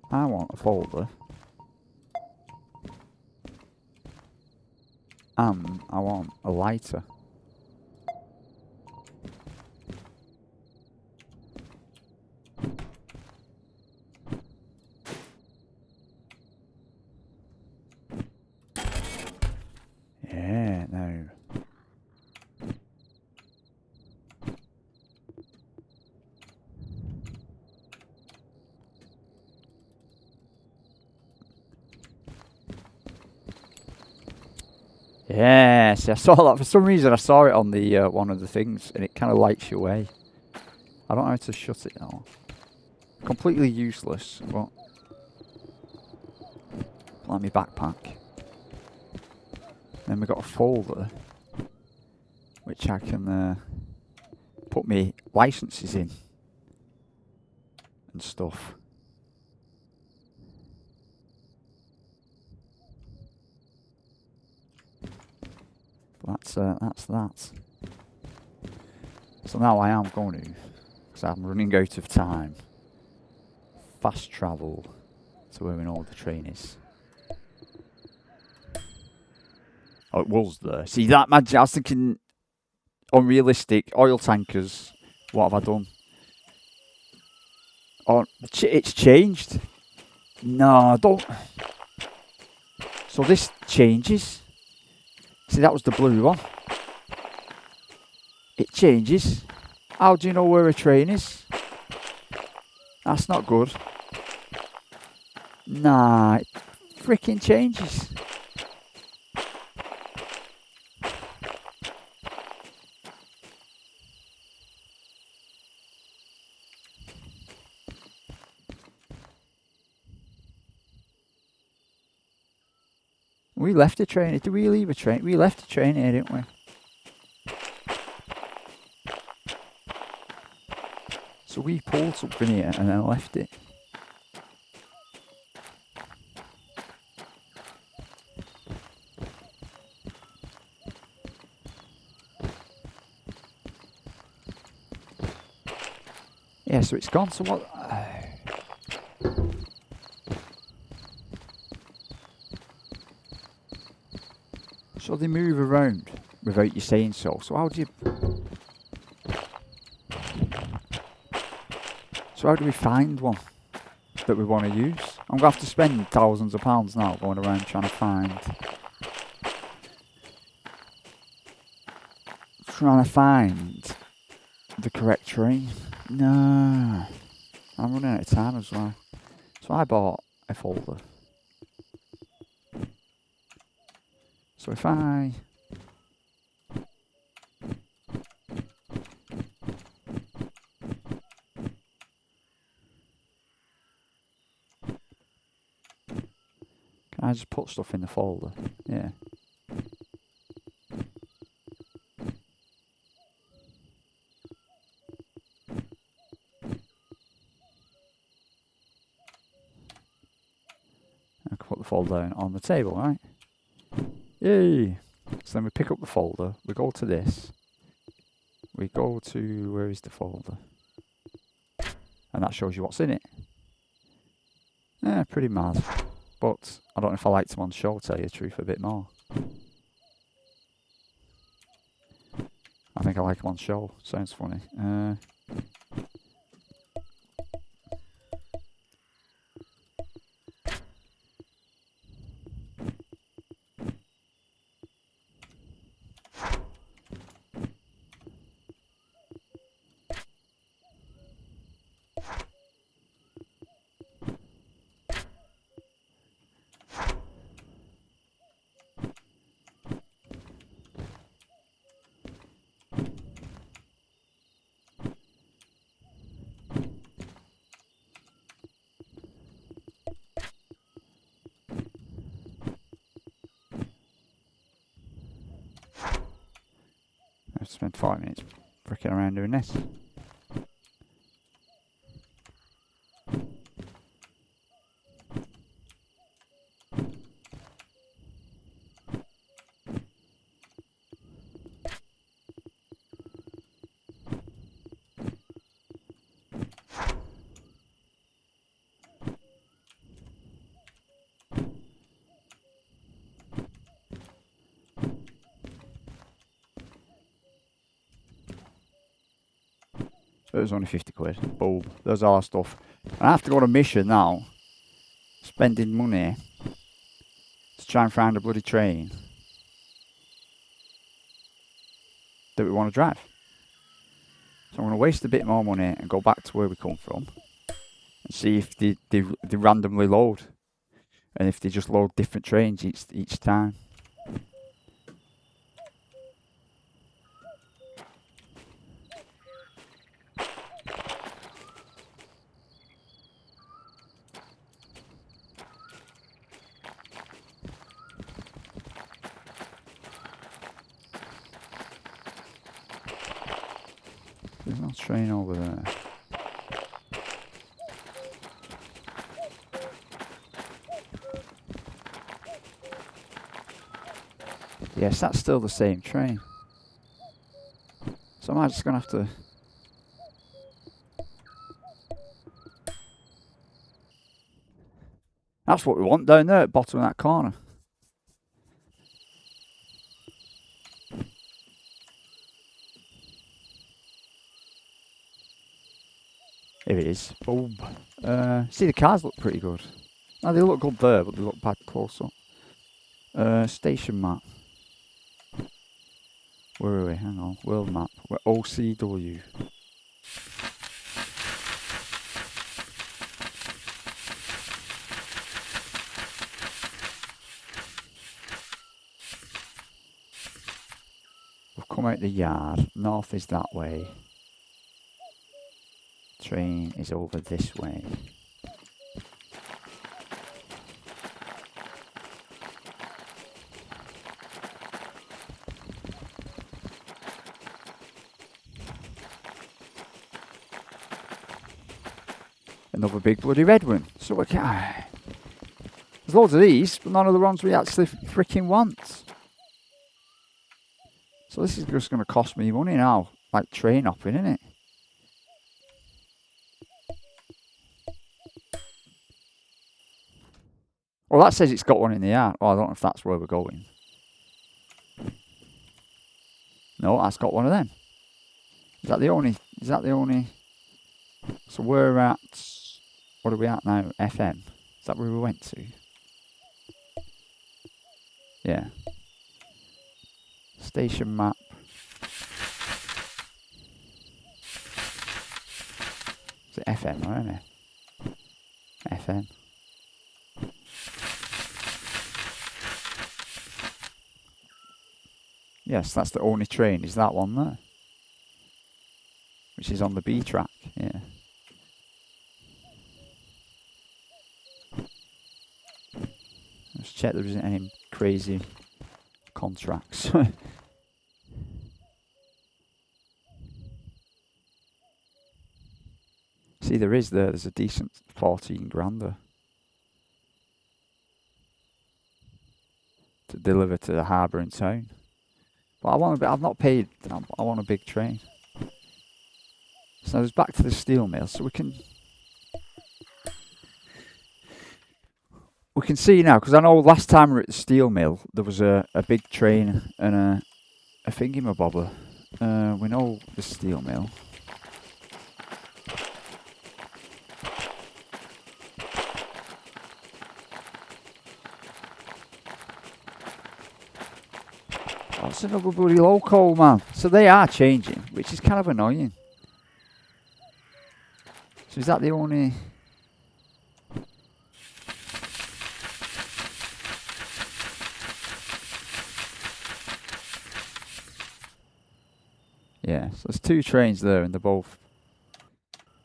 I want a folder. And I want a lighter. Yeah, no. Yes, I saw that. For some reason, I saw it on the one of the things, and it kind of lights you away. I don't know how to shut it now. Completely useless, but like my backpack. Then we got a folder, which I can put my licenses in and stuff. That's that. So now I am going to, because I'm running out of time, fast travel to where we know the train is. Oh, it was there. See that, man? I was thinking unrealistic oil tankers. What have I done? Oh, it's changed. No, don't. So this changes. See, that was the blue one. It changes. How do you know where a train is? That's not good. Nah, it freaking changes. We left a train. Did we leave a train? We left a train here, didn't we? So we pulled something here and then left it. Yeah, so it's gone. So what? So they move around without you saying so. So how do you? So how do we find one that we want to use? I'm gonna have to spend thousands of pounds now going around trying to find the correct train. No. I'm running out of time as well. So I bought a folder. So if I... Can I just put stuff in the folder? Yeah. I can put the folder on the table, right? Yay! So then we pick up the folder, we go to this, we go to, where is the folder? And that shows you what's in it. Yeah, pretty mad. But I don't know if I liked them on show, tell you the truth, a bit more. I think I like them on show, sounds funny. I've spent 5 minutes fricking around doing this. So it was only 50 quid. Boom. There's all our stuff. And I have to go on a mission now. Spending money to try and find a bloody train that we want to drive. So I'm going to waste a bit more money and go back to where we come from and see if they randomly load and if they just load different trains each time. There's no train over there. Yes, that's still the same train. So am I just going to have to... That's what we want down there at the bottom of that corner. Here it is. Boom. See, the cars look pretty good. No, they look good there, but they look bad close up. Station map. Where are we? Hang on. World map. We're OCW. We've come out the yard. North is that way. Train is over this way. Another big bloody red one. So we can... There's loads of these, but none of the ones we actually freaking want. So this is just going to cost me money now. Like train hopping, isn't it? Well, that says it's got one in the yard. Oh, I don't know if that's where we're going. No, that's got one of them. Is that the only... So we're at... What are we at now? FM. Is that where we went to? Yeah. Station map. Is it FM or NF? FM. Yes, that's the only train, is that one there. Which is on the B track, yeah. Let's check there isn't any crazy contracts. See, there is there. There's a decent 14 grander to deliver to the harbour in town. But I want I've not paid. I want a big train. So it's back to the steel mill. So we can see now, because I know last time we were at the steel mill there was a big train and a thingamabobber. We know the steel mill. Oh, it's another bloody loco, man. So they are changing, which is kind of annoying. So is that the only... Yeah, so there's two trains there and they're both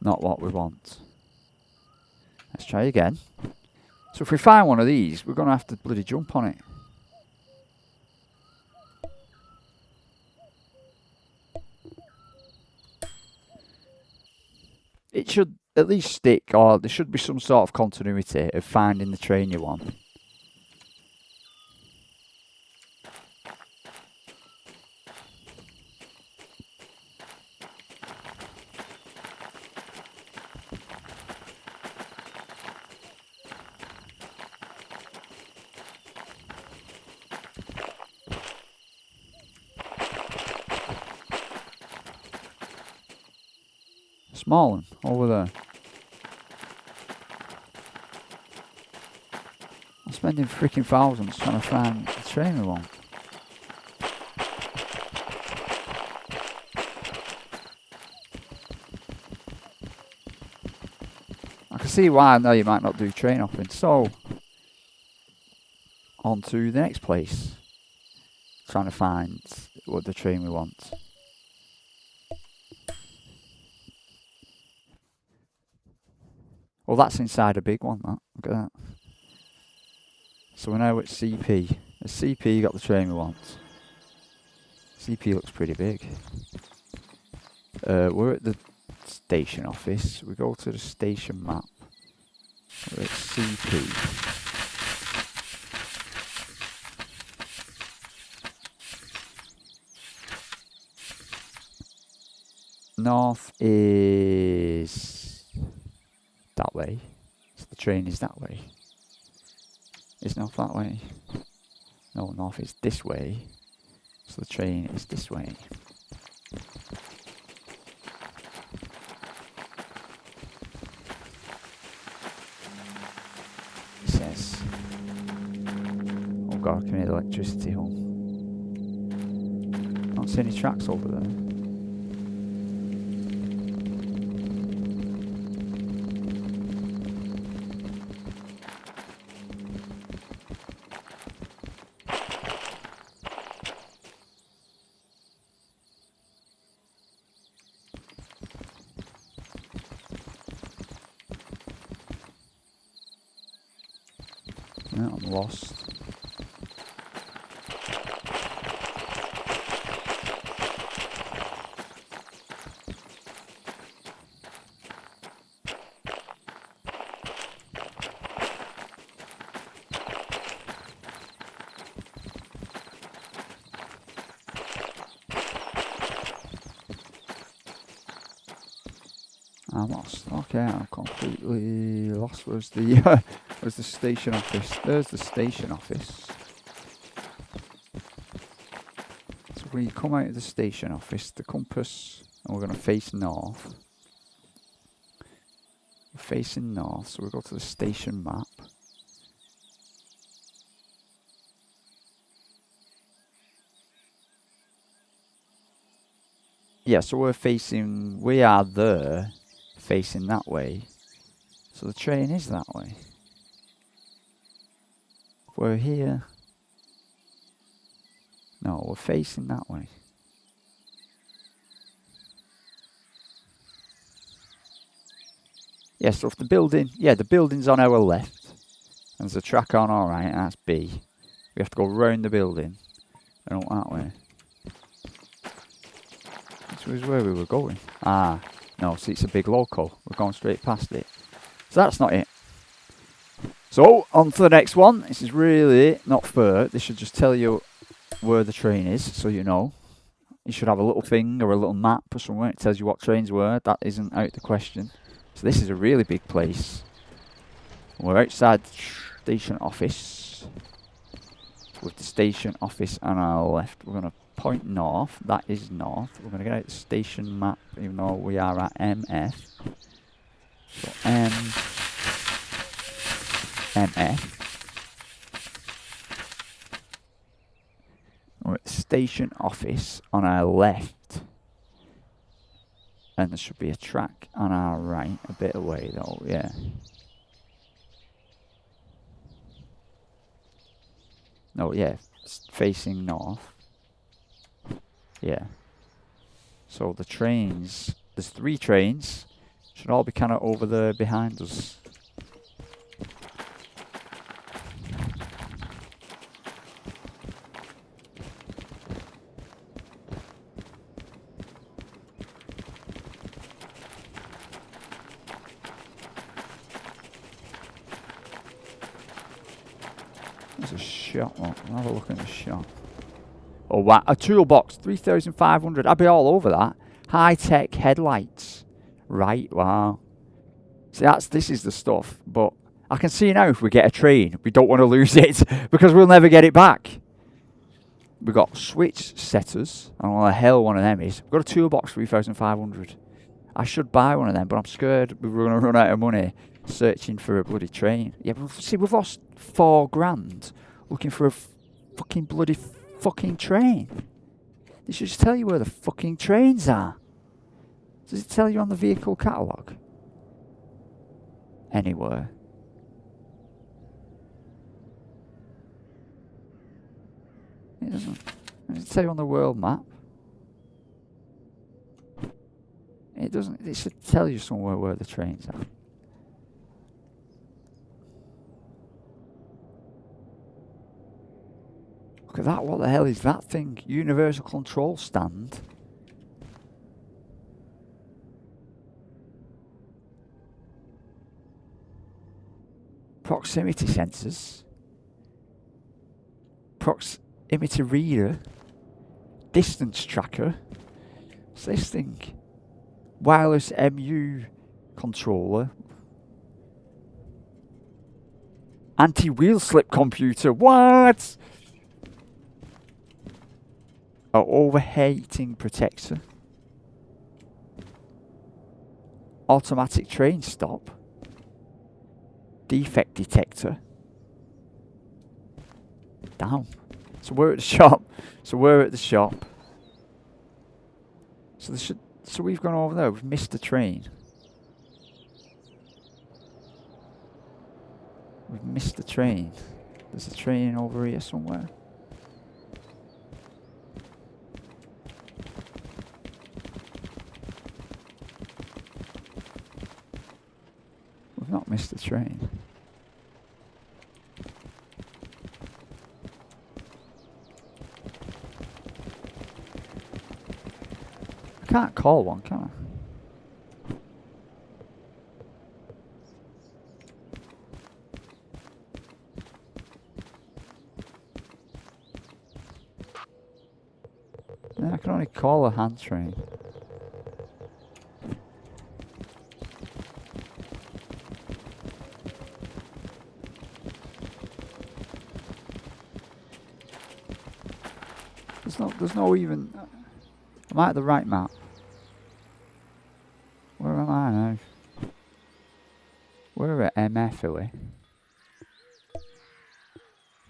not what we want. Let's try again. So if we find one of these, we're going to have to bloody jump on it. It should at least stick, or there should be some sort of continuity of finding the train you want. Small one, over there. I'm spending freaking thousands trying to find the train we want. I can see why now you might not do train hopping. So, on to the next place. Trying to find what the train we want. Well, that's inside a big one, that. Look at that. So we're now at CP. At CP, got the train we want. CP looks pretty big. We're at the station office. We go to the station map. We're at CP. North is that way. So the train is that way. Is north that way? No, north is this way. So the train is this way. It says, oh god, I can hear the electricity home. I don't see any tracks over there. No, I'm lost. I'm lost. Okay, I'm completely lost. Where's the where's the station office? There's the station office. So when you come out of the station office, the compass, and we're going to face north. We're facing north, so we go to the station map. Yeah, so we are there, facing that way. So the train is that way. We're here. No, we're facing that way. Yeah, so if the building, the building's on our left, and there's a track on our right, and that's B. We have to go round the building and up that way. This was where we were going. Ah, no, see, it's a big local. We're going straight past it. So that's not it. So, on to the next one. This is really not fair. This should just tell you where the train is, so you know. You should have a little thing or a little map or somewhere. It tells you what trains were. That isn't out the question. So this is a really big place. We're outside the station office. With the station office on our left. We're going to point north. That is north. We're going to get out the station map, even though we are at MF. So MF. We're at the station office on our left. And there should be a track on our right, a bit away though, yeah. No, yeah, it's facing north. Yeah. So the trains, there's 3 trains, should all be kind of over there behind us. There's a shop. Well, I'll have a look at the shop. Oh, wow. A toolbox, 3,500. I'd be all over that. High-tech headlights. Right, wow. See, this is the stuff. But I can see now if we get a train, we don't want to lose it because we'll never get it back. We've got switch setters. I don't know what the hell one of them is. We've got a toolbox, 3,500. I should buy one of them, but I'm scared we're going to run out of money searching for a bloody train. Yeah, but see, we've lost 4 grand looking for a fucking bloody fucking train. They should just tell you where the fucking trains are. Does it tell you on the vehicle catalogue? Anywhere. It doesn't. Does it tell you on the world map? It doesn't. It should tell you somewhere where the trains are. Look at that. What the hell is that thing? Universal control stand. Proximity sensors. Proximity reader. Distance tracker. What's this thing? Wireless MU controller. Anti-wheel slip computer. What? Oh, overheating protector. Automatic train stop. Defect detector. Damn. So we're at the shop. So we've gone over there. We've missed the train. We've missed the train. There's a train over here somewhere. We've not missed the train. I can't call one, can I? Yeah, I can only call a hand train. There's no even. Am I at the right map? Where am I now? We're at MF, are we?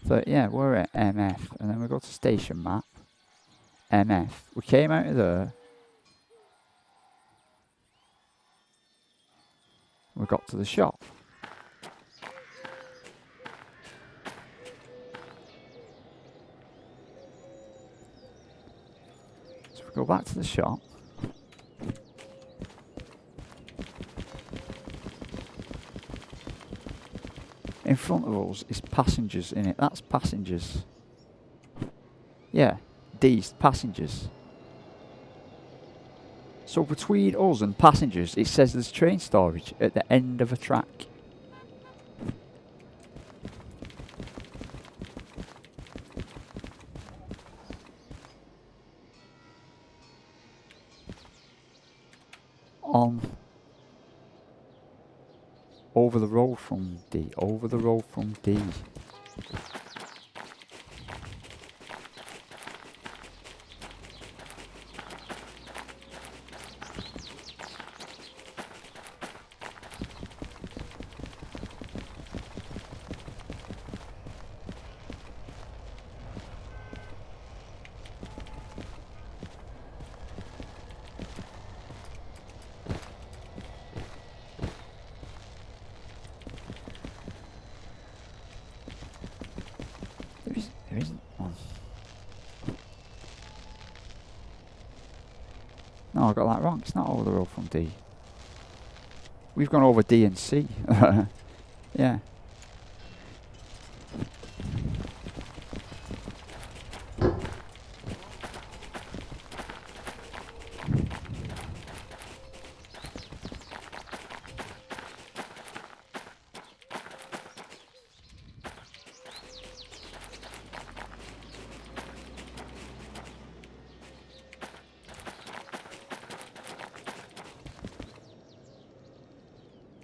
So yeah, we're at MF, and then we go to station map. MF. We came out of there. We got to the shop. So we go back to the shop. In front of us is passengers in it. That's passengers. Yeah, these passengers. So between us and passengers, it says there's train storage at the end of a track. Over the road from D. Over the road from D. There isn't one. No, I got that wrong. It's not over the road from D. We've gone over D and C. Yeah.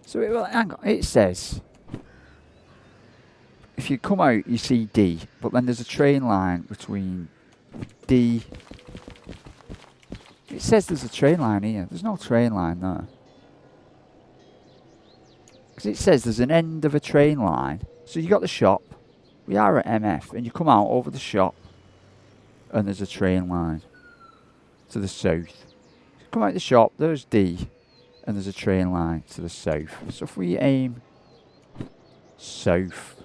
So hang on, it says if you come out you see D, but then there's a train line between D. It says there's a train line here. There's no train line there. Because it says there's an end of a train line. So you got the shop. We are at MF, and you come out over the shop, and there's a train line to the south. Come out the shop. There's D. And there's a train line to the south. So if we aim south,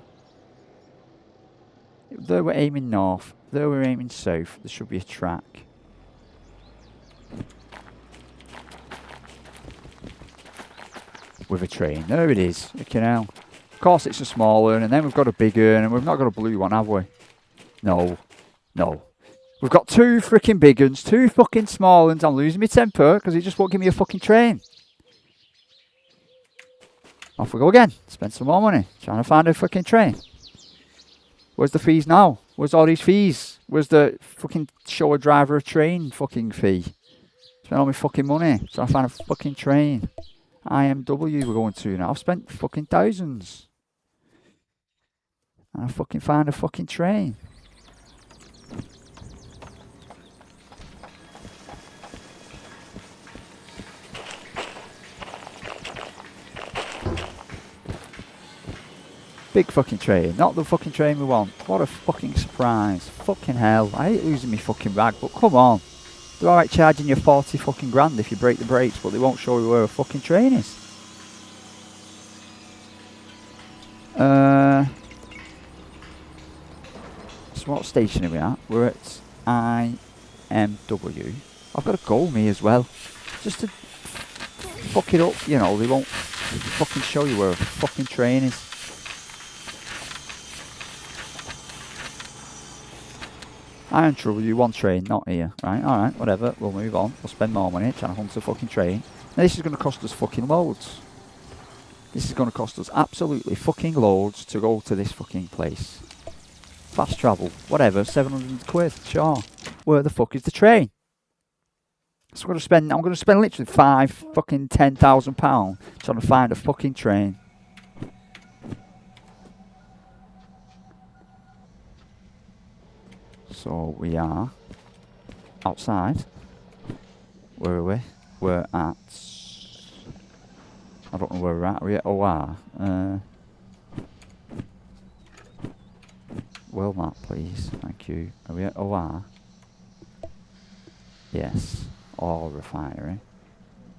there we're aiming north, there we're aiming south, there should be a track. With a train. There it is. Fucking hell. Of course it's a small one, and then we've got a big one, and we've not got a blue one, have we? No. No. We've got two freaking big ones, two fucking small ones. I'm losing my temper because he just won't give me a fucking train. Off we go again. Spend some more money trying to find a fucking train. Where's the fees now? Where's all these fees? Where's the fucking show a driver a train fucking fee? Spend all my fucking money trying to find a fucking train. IMW we're going to now. I've spent fucking thousands. And I fucking find a fucking train. Big fucking train, not the fucking train we want. What a fucking surprise. Fucking hell. I hate losing me fucking bag, but come on. They're alright charging you 40 fucking grand if you break the brakes, but they won't show you where a fucking train is. So what station are we at? We're at IMW. I've got to go me as well. Just to fuck it up, you know, they won't fucking show you where a fucking train is. IMW, one train, not here. Right, alright, whatever, we'll move on. We'll spend more money trying to hunt a fucking train. Now this is going to cost us fucking loads. This is going to cost us absolutely fucking loads to go to this fucking place. Fast travel, whatever, 700 quid, sure. Where the fuck is the train? So I'm going to spend literally fucking £10,000 trying to find a fucking train. So we are outside. Where are we? We're at... I don't know where we're at. Are we at OR? World map, please. Thank you. Are we at OR? Yes. Or refinery.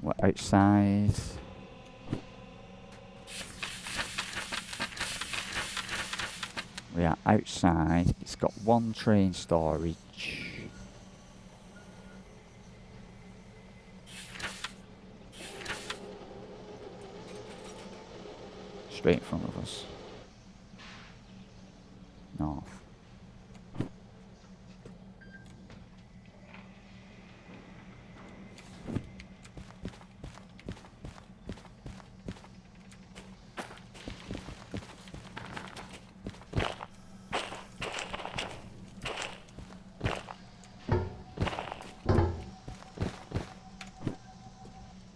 We're outside. We are outside. It's got one train storage. Straight in front of us. North.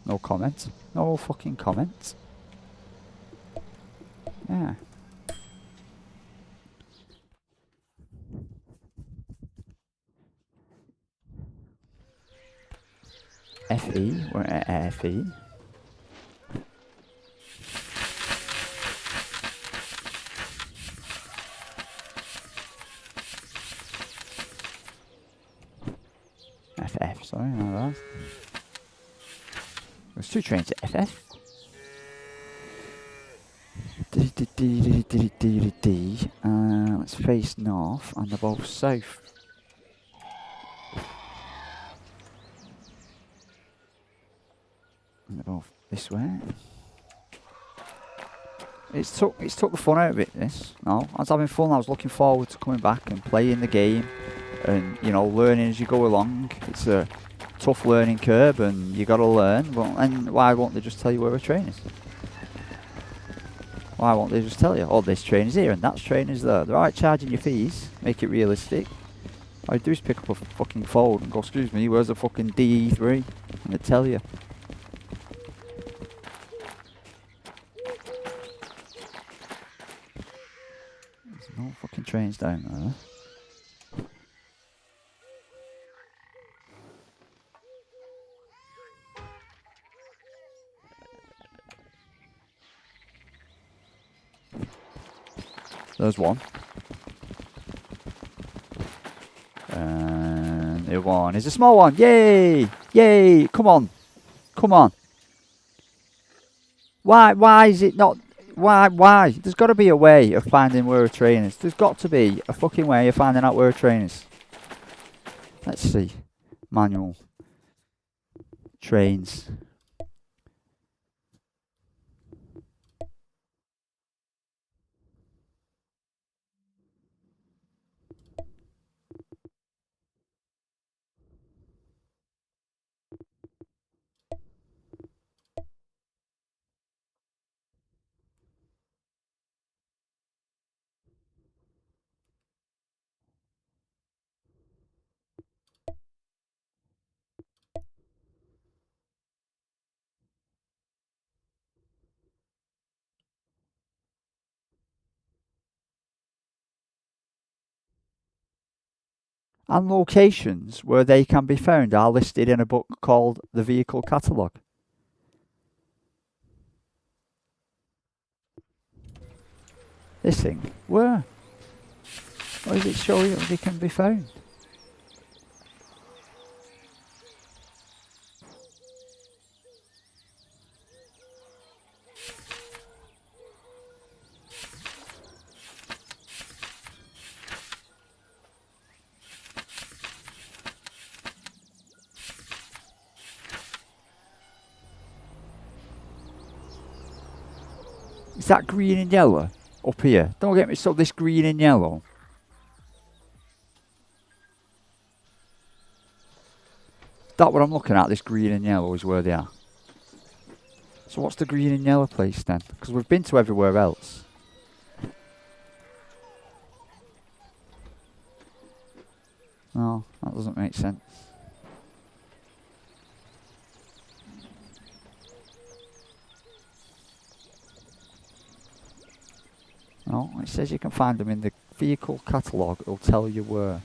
No comment. No fucking comment. Yeah. FE. We're at FE. FF, sorry, no, that. There's two trains at FF. Let's face north and they're both south. And they're both this way. It's took the fun out of it, this. No, I was having fun. I was looking forward to coming back and playing the game and, you know, learning as you go along. It's a tough learning curve and you gotta learn. Well, and why won't they just tell you where a train is? Why won't they just tell you, oh, this train is here and that train is there? They're alright charging your fees, make it realistic. All you do is pick up a fucking phone and go, excuse me, where's the fucking DE3? And they tell you. There's no fucking trains down there. There's one. And the other one is a small one. Yay! Yay! Come on. Come on. Why is it not... Why? There's got to be a way of finding where a train is. There's got to be a fucking way of finding out where a train is. Let's see. Manual. Trains. And locations where they can be found are listed in a book called the Vehicle Catalogue. This thing, where? Where does it show you they can be found? Is that green and yellow up here? Don't get me so this green and yellow. That what I'm looking at, this green and yellow is where they are. So what's the green and yellow place then? Because we've been to everywhere else. No, that doesn't make sense. No, it says you can find them in the vehicle catalogue. It'll tell you where.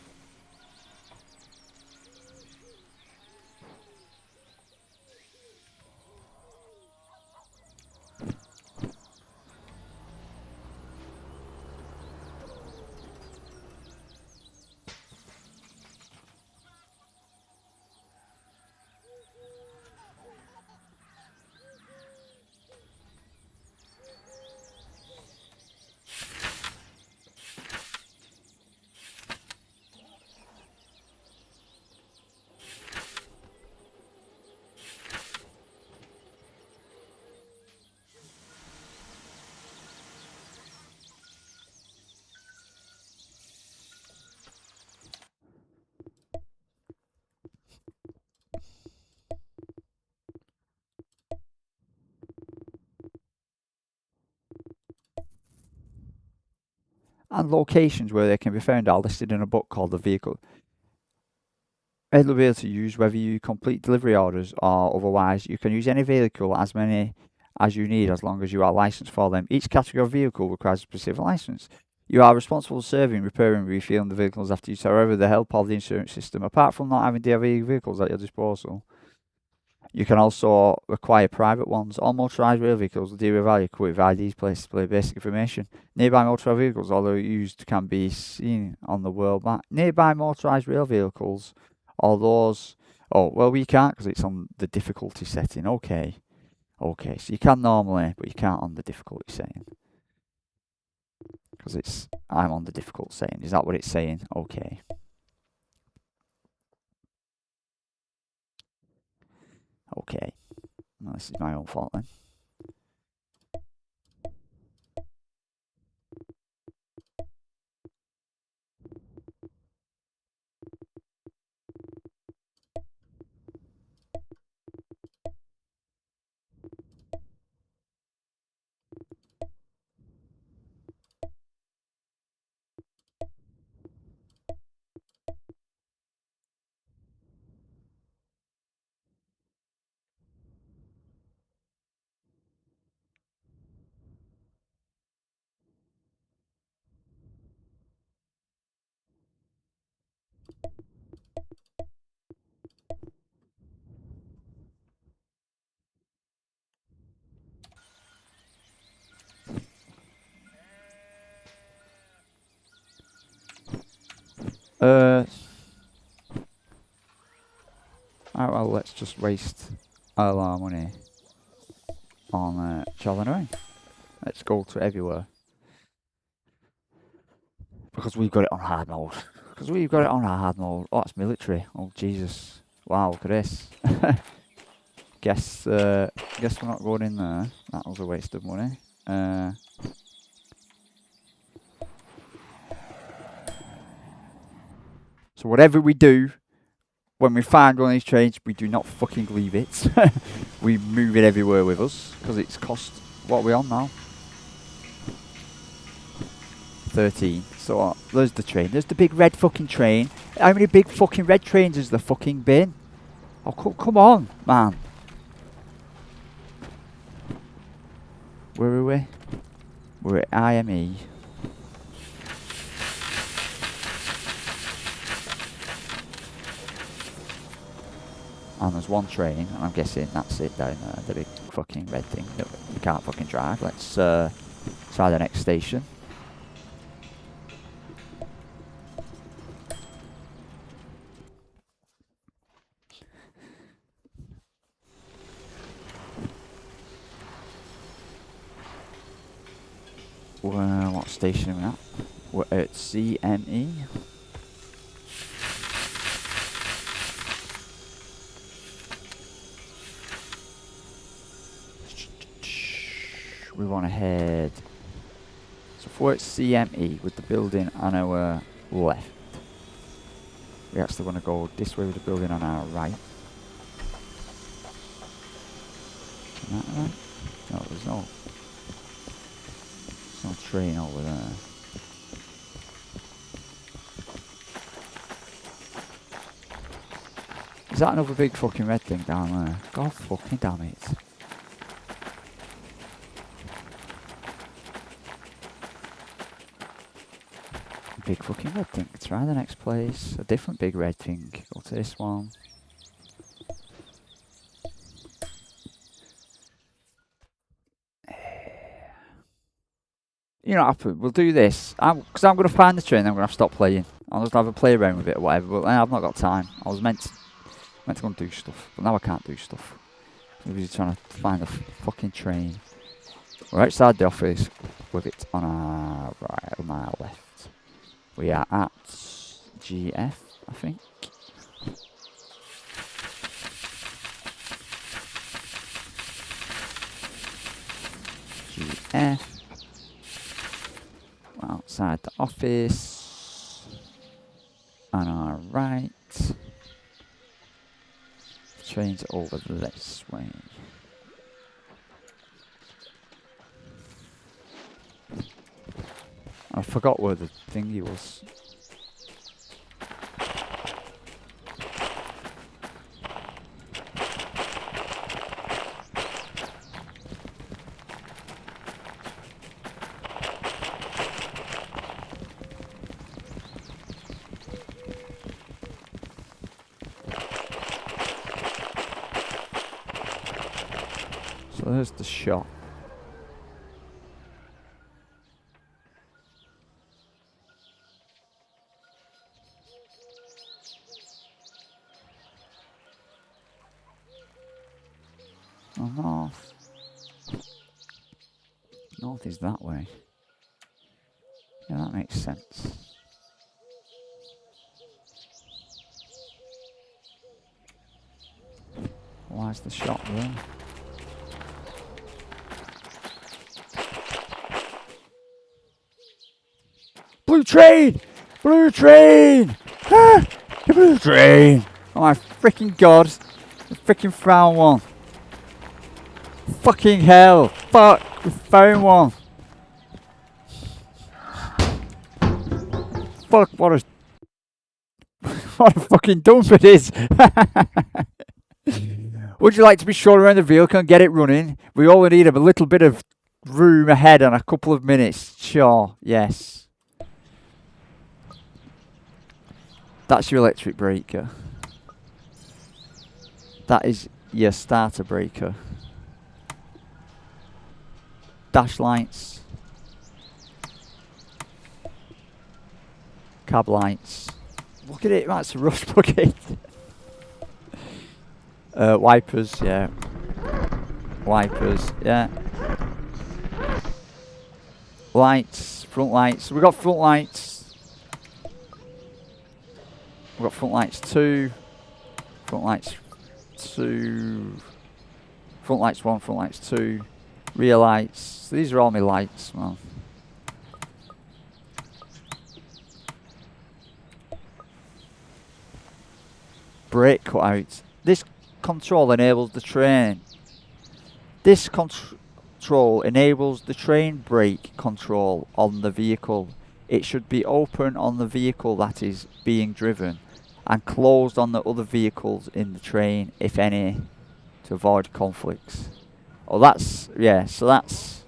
and locations where they can be found are listed in a book called The Vehicle. It'll be able to use whether you complete delivery orders or otherwise. You can use any vehicle, as many as you need, as long as you are licensed for them. Each category of vehicle requires a specific license. You are responsible for serving, repairing, refueling the vehicles after use, however, with the help of the insurance system. Apart from not having DRV vehicles at your disposal, you can also acquire private ones. All motorised rail vehicles will Derail Valley equipped with IDs placed to display basic information. Nearby motorised vehicles, although used, can be seen on the world map. Nearby motorised rail vehicles, all those... Oh, well, we can't because it's on the difficulty setting. Okay. Okay, so you can normally, but you can't on the difficulty setting. Because I'm on the difficult setting. Is that what it's saying? Okay. Okay. Well, this is my own fault then. Alright, well, let's just waste all our money on travelling around. Let's go to everywhere. Because we've got it on hard mode. Because we've got it on hard mode. Oh, it's military. Oh, Jesus. Wow, look at this. Guess we're not going in there. That was a waste of money. So whatever we do, when we find one of these trains, we do not fucking leave it. We move it everywhere with us. Because it's cost... What are we on now? 13. So there's the train. There's the big red fucking train. How many big fucking red trains has there fucking been? Oh, come on, man. Where are we? We're at IME. And there's one train, and I'm guessing that's it down there, the big fucking red thing that we can't fucking drive. Let's try the next station. Well, what station are we at? We're at CME. We want to head... So if we're at CME with the building on our left, we actually want to go this way with the building on our right. Is that right? No, there's no train over there. Is that another big fucking red thing down there? God fucking damn it. Big fucking red thing. Try the next place. A different big red thing. Go to this one. You know what happened? We'll do this. Because I'm going to find the train, I'm going to have to stop playing. I'll just have a play around with it or whatever, but I've not got time. I was meant to go and do stuff, but now I can't do stuff. I'm busy trying to find the fucking train. We're outside the office with it on our right, on our left. We are at GF, I think. GF. Outside the office. On our right. The train's over this way. I forgot where the thingy was. So there's the shop. Oh, north. North is that way. Yeah, that makes sense. Why's the shop there? Blue train! Blue train! Ah! The blue train! Oh my freaking god! The freaking found one! Fucking hell! Fuck! We found one! Fuck! What a fucking dump it is! Would you like to be shown around the vehicle and get it running? We only need a little bit of room ahead and a couple of minutes. Sure, yes. That's your electric breaker. That is your starter breaker. Dash lights. Cab lights. Look at it, that's a rust bucket. Wipers, yeah. Wipers, yeah. Lights, front lights. We've got front lights. We've got front lights 2. Front lights 2. Front lights 1, front lights 2. Rear lights. So these are all my lights, man. Brake cutout. This control enables the train. This control enables the train brake control on the vehicle. It should be open on the vehicle that is being driven and closed on the other vehicles in the train, if any, to avoid conflicts. Oh, that's, yeah, so that's...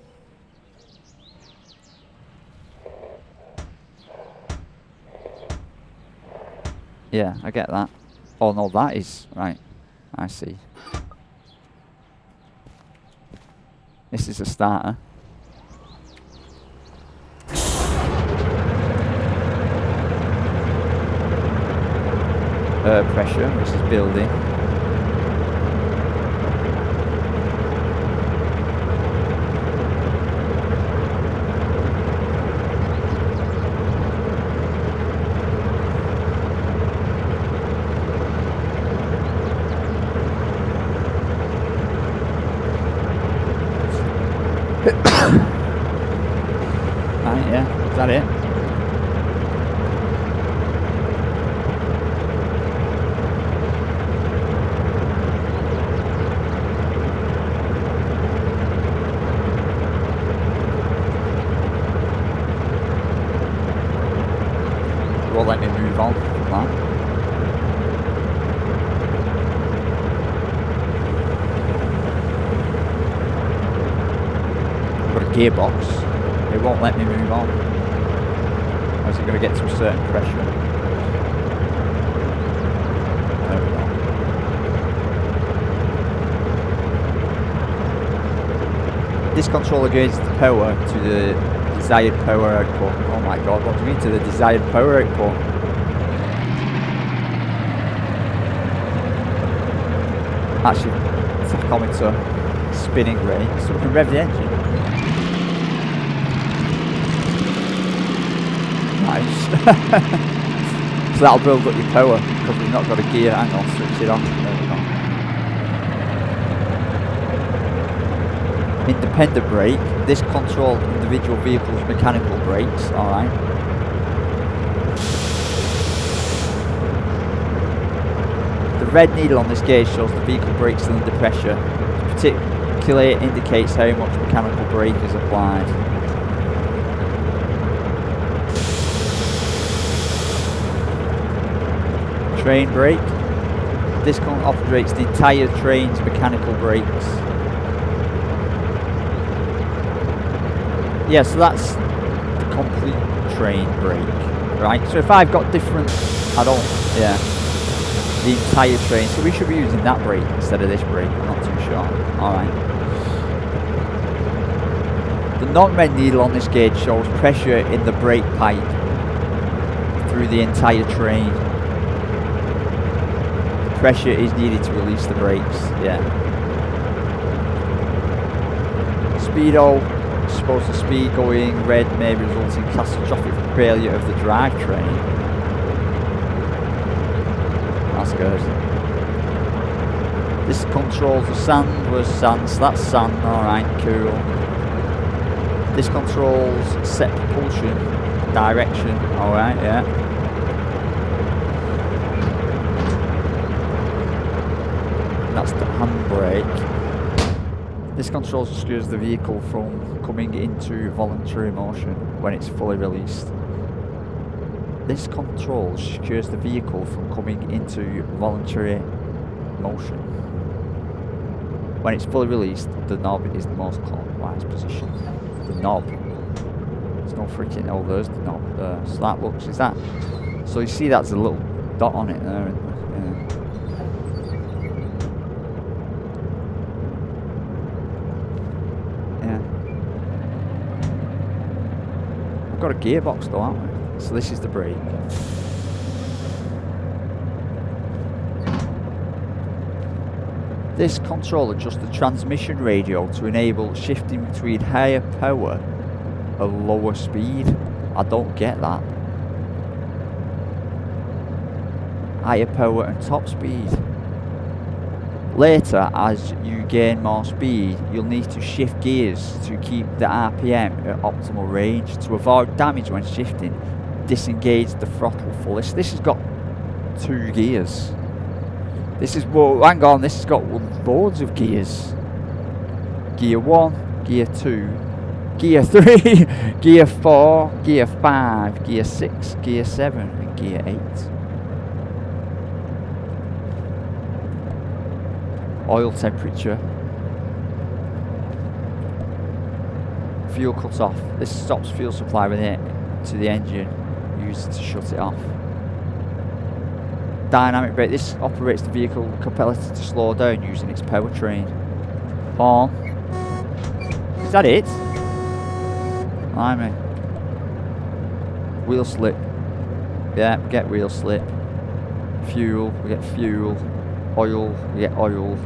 Yeah, I get that. Oh no, that is... Right, I see. This is a starter. Pressure, which is building. Right, yeah, is that it? Won't let me move on from that. Got a gearbox. It won't let me move on. Or is it going to get to a certain pressure? There we go. This controller gauges the power to the desired power output. Oh my god, what do you mean to the desired power output? Actually, tachometer spinning rate, so we can rev the engine. Nice. So that'll build up your power because we've not got a gear. Hang on, switch it on. There we go. Independent brake. This controls individual vehicles' mechanical brakes. Alright. The red needle on this gauge shows the vehicle brake cylinder pressure. Particularly indicates how much mechanical brake is applied. train brake. This operates the entire train's mechanical brakes. Yeah, so that's the complete train brake, right? So if I've got different, yeah, the entire train. So we should be using that brake instead of this brake. I'm not too sure. Alright. The non-red needle on this gauge shows pressure in the brake pipe through the entire train. The pressure is needed to release the brakes, yeah. Speedo, supposed to speed going red may result in catastrophic failure of the drivetrain. That's good. This controls the sand, where's sand? So that's sand, alright, cool. This controls set propulsion, direction, alright, yeah. That's the handbrake. This controls and secures the vehicle from coming into voluntary motion when it's fully released. This control secures the vehicle from coming into voluntary motion. When it's fully released, the knob is the most clockwise position. The knob. There's no freaking, oh, there's the knob there. So that looks, is that? So you see that's a little dot on it there. Yeah. We've got a gearbox though, haven't we? So this is the brake. This control adjusts the transmission radio to enable shifting between higher power and lower speed. I don't get that. Higher power and top speed. Later, as you gain more speed, you'll need to shift gears to keep the RPM at optimal range. To avoid damage when shifting, disengage the throttle fully. This has got 2 gears. This is, well, hang on, this has got loads of gears. Gear 1, gear 2, gear 3, gear 4, gear 5, gear 6, gear 7, and gear 8. Oil temperature. Fuel cut off. This stops fuel supply within it to the engine. Used to shut it off. Dynamic brake. This operates the vehicle propeller to slow down using its powertrain. On. Is that it? Blimey. Wheel slip. Yeah, we get wheel slip. Fuel, we get fuel. Oil, we get oil.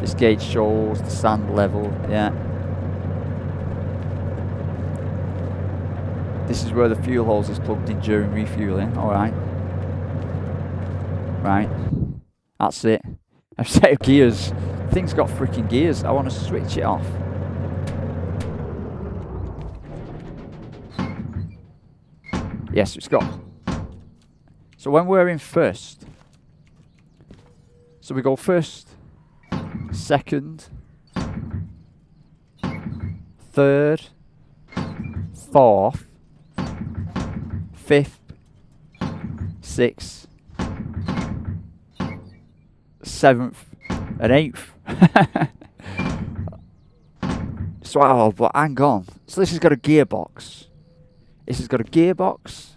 This gauge shows the sand level, yeah. This is where the fuel hose is plugged in during refueling, alright. Right. That's it. I've set up gears. Thing's got freaking gears. I want to switch it off. Yes, it's got. So when we're in first, so we go first, second, third, fourth, fifth, sixth, seventh, and eighth. So, oh, but hang on. So this has got a gearbox. This has got a gearbox.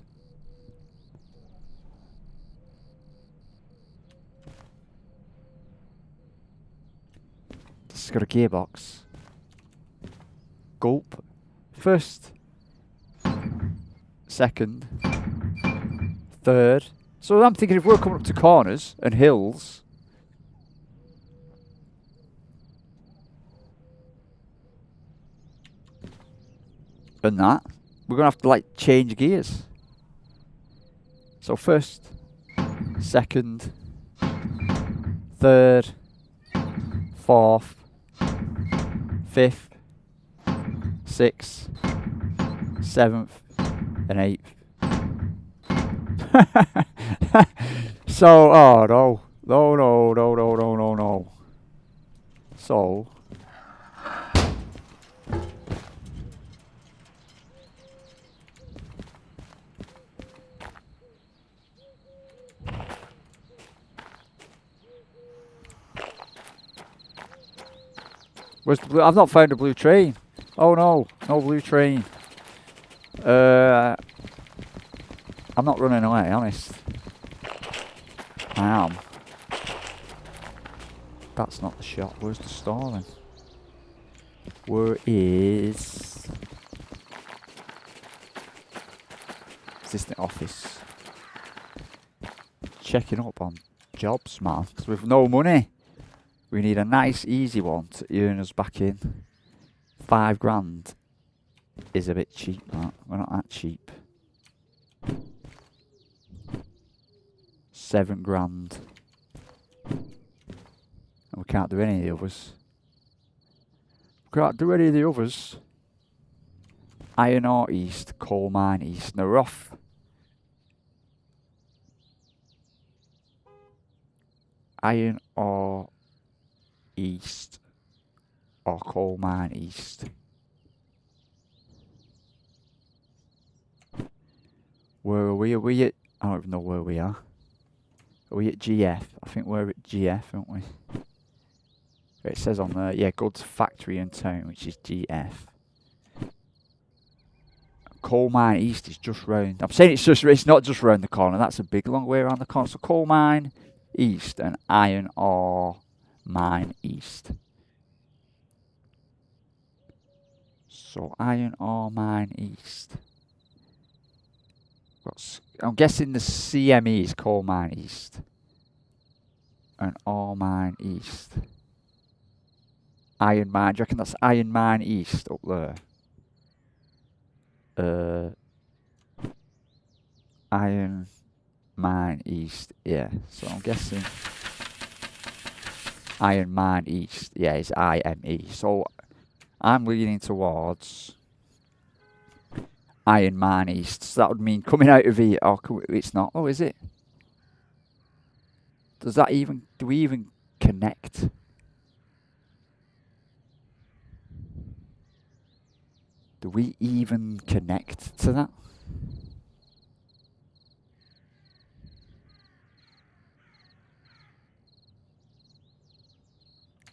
This has got a gearbox. Gulp. First. Second. Third. So I'm thinking if we're coming up to corners and hills. And that. We're going to have to like change gears. So first. Second. Third. Fourth, fifth, sixth, seventh, and eighth. So, oh no, no. So, Where's the blue? I've not found a blue train. Oh no, no blue train. I'm not running away, honest. I am. That's not the shop. Where's the store then? Where is... assistant office? Checking up on jobs, man. Because with no money, we need a nice, easy one to earn us back in. 5 grand is a bit cheap, that. We're not that cheap. 7 grand. And we can't do any of the others. We can't do any of the others. Iron ore east, coal mine east. Now we're off. Iron ore east or coal mine east. Where are we? Are we at... I don't even know where we are. Are we at GF? I think we're at GF, aren't we? It says on there, yeah, goods factory and town, which is GF. Coal mine east is just round. I'm saying it's not just round the corner. That's a big long way around the corner. So coal mine east and iron ore mine east. So iron ore mine east. I'm guessing the CME is coal mine east and ore mine east. Iron mine. Do you reckon that's iron mine east up there? Iron mine east. Yeah. So I'm guessing iron mine east. Yeah, it's IME. So I'm leaning towards iron mine east. So that would mean coming out of here. Oh, it's not. Oh, is it? Does that even... do we even connect? Do we even connect to that?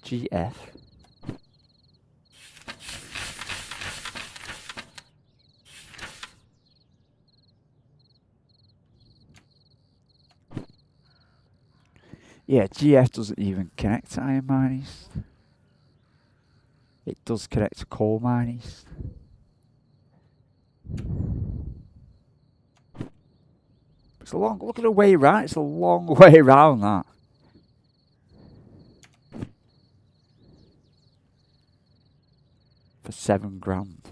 GF. Yeah, GF doesn't even connect to iron mine east. It does connect to coal mine east. It's a long... look at the way round. It's a long way round, that. For 7 grand.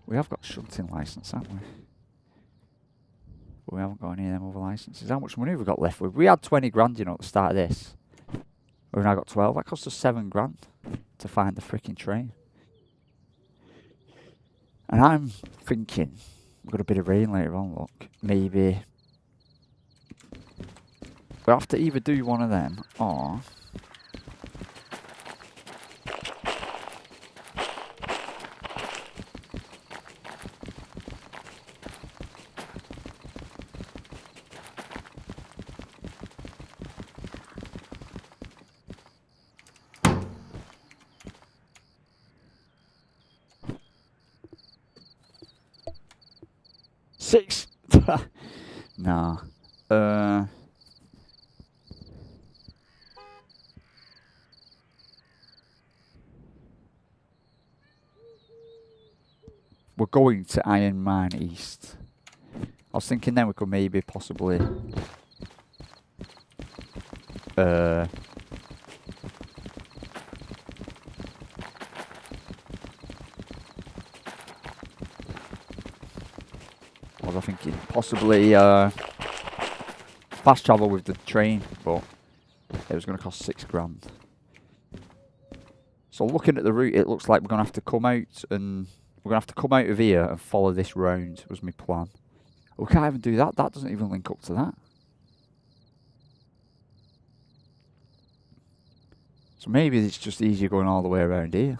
We have got shunting licence, haven't we? But we haven't got any of them other licences. How much money have we got left with? We had 20 grand, you know, at the start of this. We've now got 12. That cost us 7 grand to find the freaking train. And I'm thinking, we've got a bit of rain later on, look. Maybe we'll have to either do one of them or... Six. No. We're going to Iron Mine East. I was thinking then we could maybe possibly what was I thinking? Possibly fast travel with the train, but it was going to cost 6 grand. So looking at the route, it looks like we're going to have to come out and we're going to have to come out of here and follow this round, was my plan. We can't even do that. That doesn't even link up to that. So maybe it's just easier going all the way around here.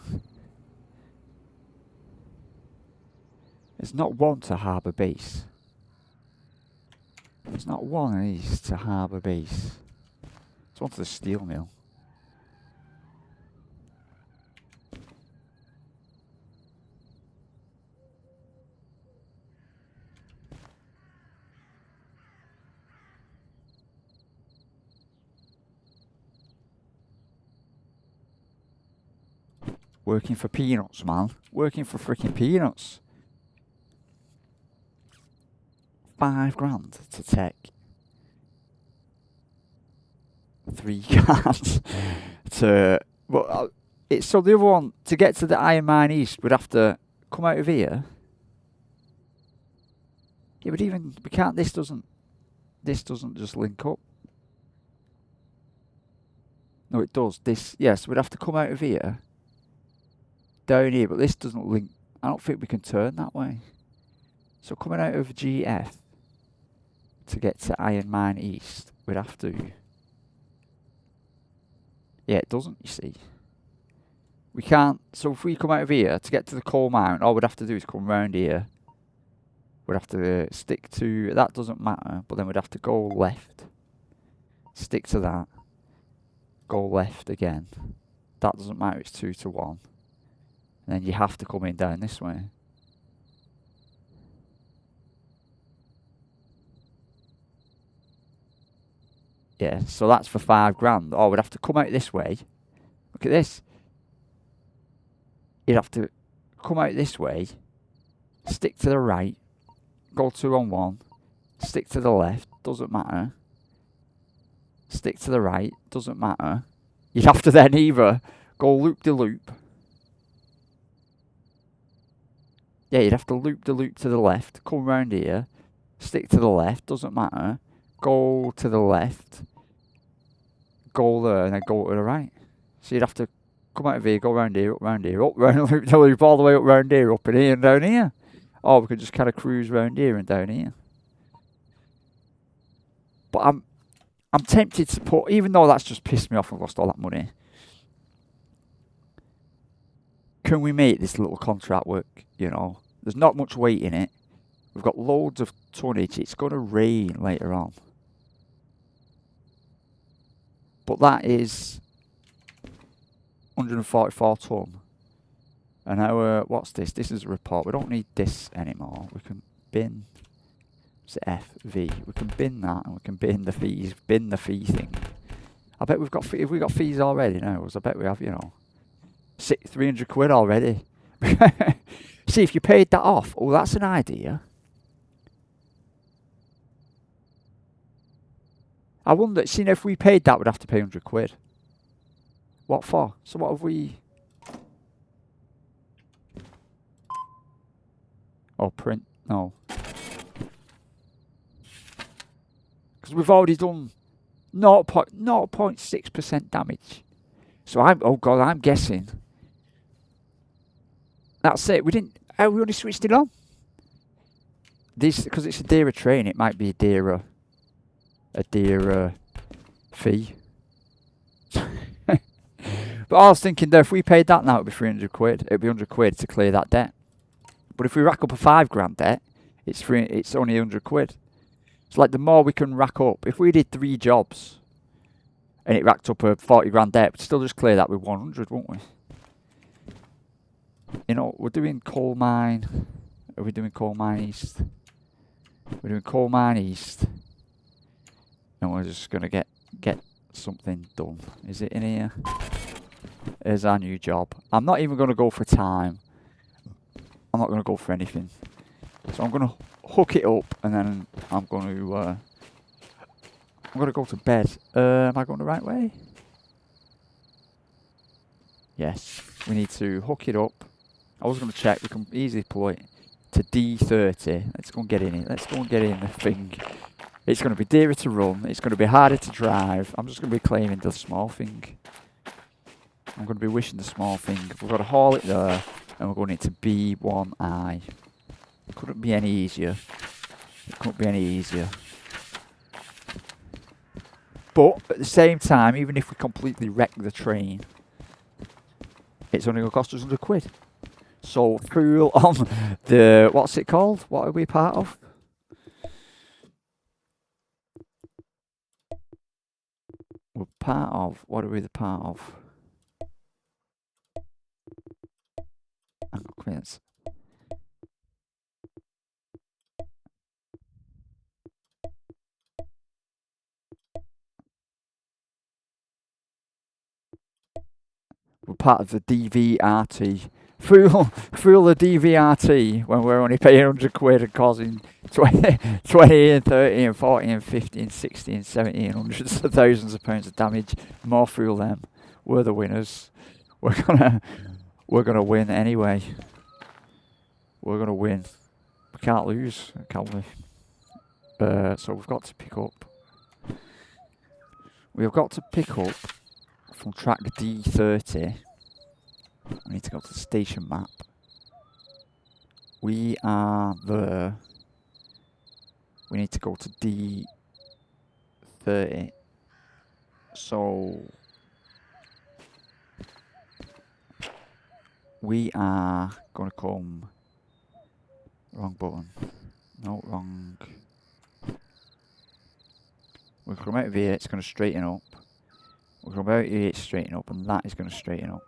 There's not one to Harbour Base. There's not one of these to Harbour Base. It's one to the steel mill. Working for peanuts, man. Working for freaking peanuts. 5 grand to take 3 cars to. But it's so the other one to get to the Iron Mine East, we'd have to come out of here. Yeah, but even we can't. This doesn't just link up. No, it does. This, yes, we'd have to come out of here, down here, but this doesn't link. I don't think we can turn that way. So coming out of GF to get to Iron Mine East, we'd have to. Yeah, it doesn't, you see. We can't. So if we come out of here to get to the coal mine, all we'd have to do is come round here. We'd have to stick to. That doesn't matter, but then we'd have to go left. Stick to that. Go left again. That doesn't matter, it's 2 to 1. And then you have to come in down this way. Yeah, so that's for 5 grand. Oh, we'd have to come out this way. Look at this. You'd have to come out this way, stick to the right, go 2 on 1, stick to the left, doesn't matter. Stick to the right, doesn't matter. You'd have to then either go loop-de-loop. Yeah, you'd have to loop-de-loop to the left, come round here, stick to the left, doesn't matter. Go to the left, go there, and then go to the right. So you'd have to come out of here, go round here, up round, loop-de-loop, all the way up round here, up in here and down here. Or we could just kind of cruise round here and down here. But I'm tempted to put, even though that's just pissed me off and lost all that money, can we make this little contract work, you know? There's not much weight in it. We've got loads of tonnage. It's going to rain later on. But that is 144 tonne. And our, what's this? This is a report. We don't need this anymore. We can bin, it's FV. We can bin that and we can bin the fees, bin the fee thing. I bet we've got, have we got fees already now? I bet we have, you know. 300 quid already. See, if you paid that off, oh, that's an idea. I wonder, see, if we paid that, we'd have to pay 100 quid. What for? So what have we... Oh, print, no. Because we've already done 0.6% damage. So I'm guessing. That's it. We didn't. Oh, we only switched it on. This, because it's a dearer train, it might be a dearer fee. But I was thinking though, if we paid that now, it'd be 300 quid. It'd be 100 quid to clear that debt. But if we rack up a 5 grand debt, it's only 100 quid. It's like the more we can rack up. If we did 3 jobs and it racked up a 40 grand debt, we'd still just clear that with 100, won't we? You know, we're doing coal mine. Are we doing coal mine east? We're doing coal mine east. And we're just going to get something done. Is it in here? Here's our new job. I'm not even going to go for time. I'm not going to go for anything. So I'm going to hook it up and then I'm going to go to bed. Am I going the right way? Yes. We need to hook it up. I was going to check. We can easily pull it to D30. Let's go and get in it. Let's go and get in the thing. It's going to be dearer to run. It's going to be harder to drive. I'm just going to be claiming the small thing. I'm going to be wishing the small thing. We've got to haul it there. And we're going into B1I. It couldn't be any easier. It couldn't be any easier. But at the same time, even if we completely wreck the train, it's only going to cost us 100 quid. So, through on the, what's it called? What are we part of? We're part of, what are we the part of? Hang on, clearance. we're part of the DVRT. Fool the DVRT when we're only paying 100 quid and causing 20 and 30 and 40 and 50 and 60 and 70 and hundreds of thousands of pounds of damage. More fool them. We're the winners. We're gonna win anyway. We're gonna win. We can't lose, can we? So we've got to pick up. We've got to pick up from track D30. We need to go to the station map. We are there. We need to go to D30. So we are going to come. Wrong button. No, wrong. We're going to come out of here, it's going to straighten up. We're going to come out here, it's straighten up, and that is going to straighten up.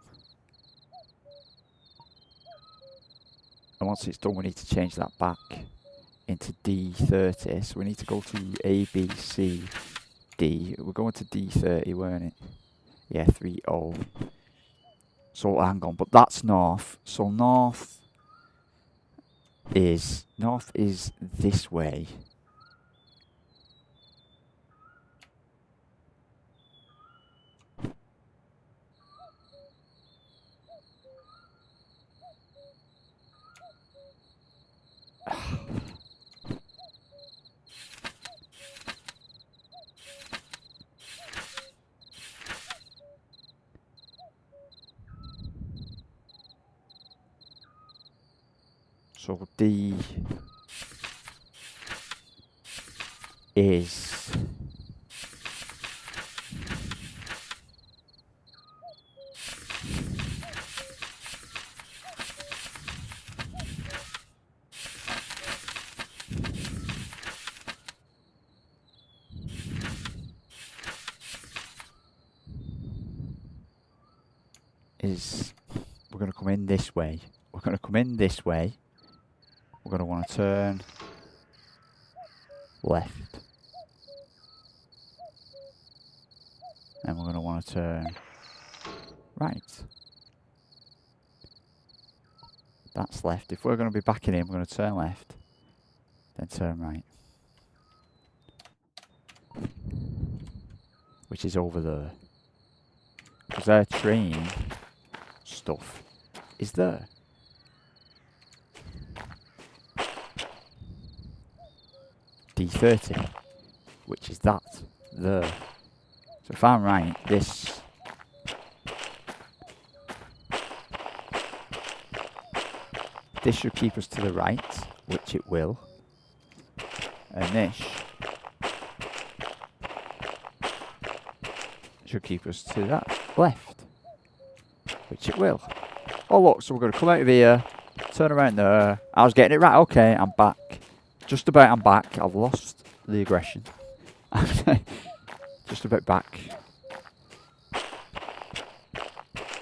And once it's done, we need to change that back into D30. So we need to go to A, B, C, D. We're going to D30, weren't it? Yeah, 3, 0. So hang on, but that's north. So north is this way. So D is we're going to come in this way. We're going to come in this way. We're going to want to turn left. And we're going to want to turn right. That's left. If we're going to be backing in, we're going to turn left, then turn right. Which is over there. Because their train stuff is there. D30, which is that there. So if I'm right, this should keep us to the right, which it will, and this should keep us to that left, which it will. Oh look, so we're going to come out of here, turn around there. I was getting it right. Okay, I'm back. Just about I'm back. I've lost the aggression. Just about back.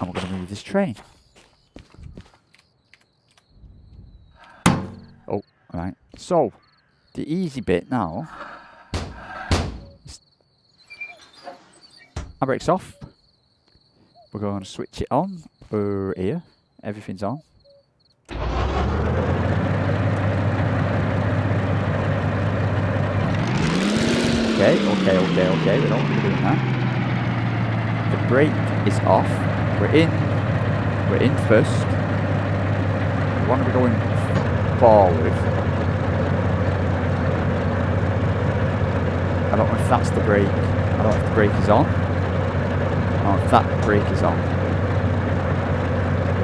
And we're going to move this train. Oh, right. So, the easy bit now. Our brake's off. We're going to switch it on. Here. Everything's on. Okay, we don't want to be doing that. The brake is off. We're in first. We want to be going forward. I don't know if that's the brake. I don't know if the brake is on. I don't know if that brake is on.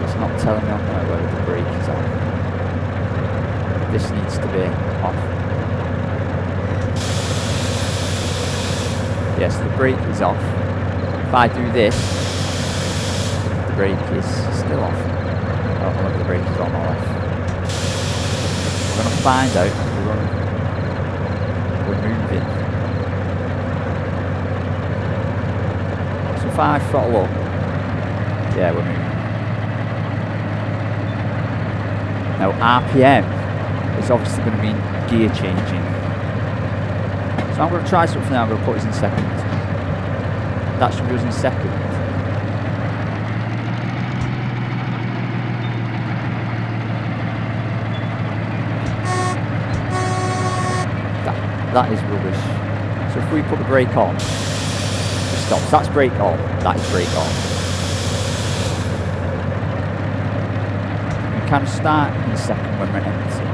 It's not telling me on there whether the brake is on. This needs to be off. Yes, the brake is off. If I do this, the brake is still off. I don't know whether the brake is on or off. We're going to find out. We're moving. So if I throttle up, yeah, we're moving. Now RPM is obviously going to mean gear changing. So I'm going to try something now. I'm going to put this in second. That should be us in second. that is rubbish. So if we put the brake on, it stops. That's brake on. That is brake on. We kind of start in second when we're empty.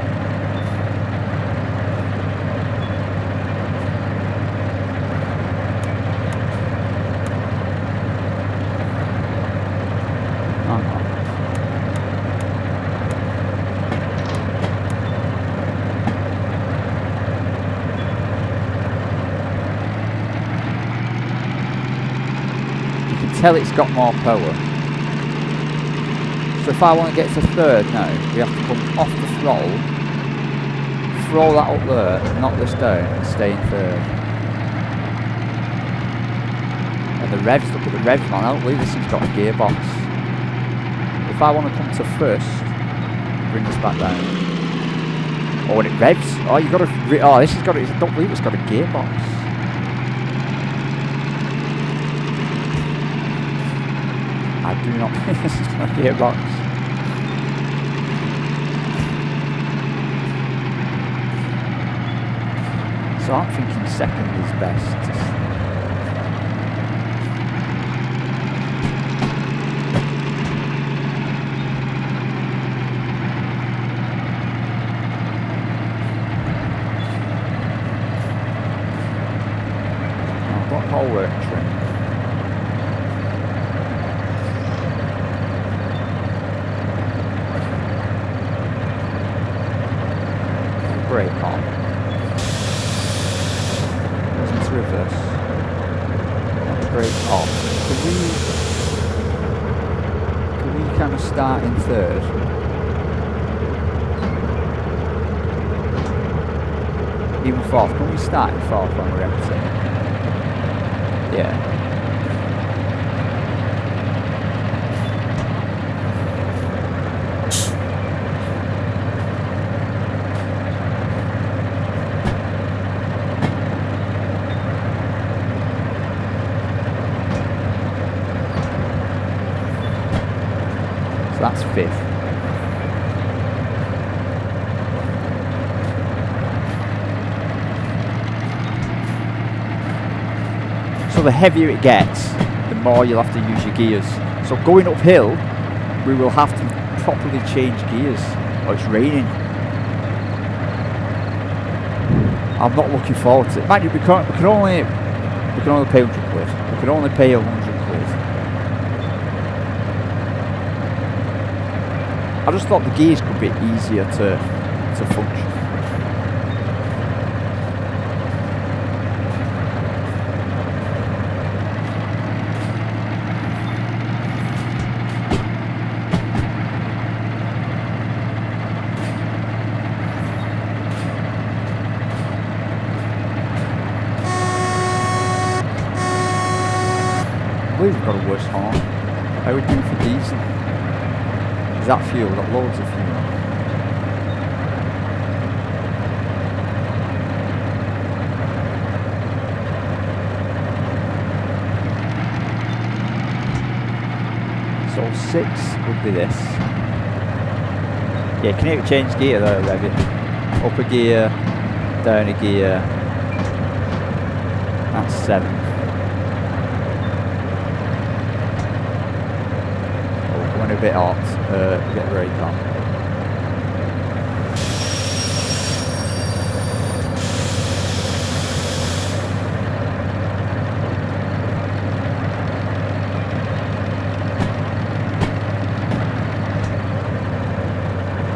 Tell it's got more power. So if I want to get to third now, we have to come off the throttle, throw that up there, knock this down and stay in third. And the revs, look at the revs, man, I don't believe this thing's got a gearbox. If I want to come to first, bring this back down. Oh, when it revs, oh you gotta, oh this has got, I don't believe it's got a gearbox. I do not think this is my gearbox. So I'm thinking second is best. I've got whole work trim. Brake on. Goes into reverse. Brake off. Can we kind of start in third? Even fourth. Can we start in fourth when we're empty? Yeah. That's fifth. So the heavier it gets, the more you'll have to use your gears. So going uphill, we will have to properly change gears. Oh, it's raining. I'm not looking forward to it. Mind you, we can only pay 100 quid. We can only pay 100 quid. I just thought the gears could be easier to function. I believe we've got a worse horn. How are we doing for diesel? Is that fuel? We've got loads of fuel. So 6 would be this. Yeah, can you change gear there, Revit? Up a gear, down a gear. That's 7. Oh, going a bit hot. Get the brake on.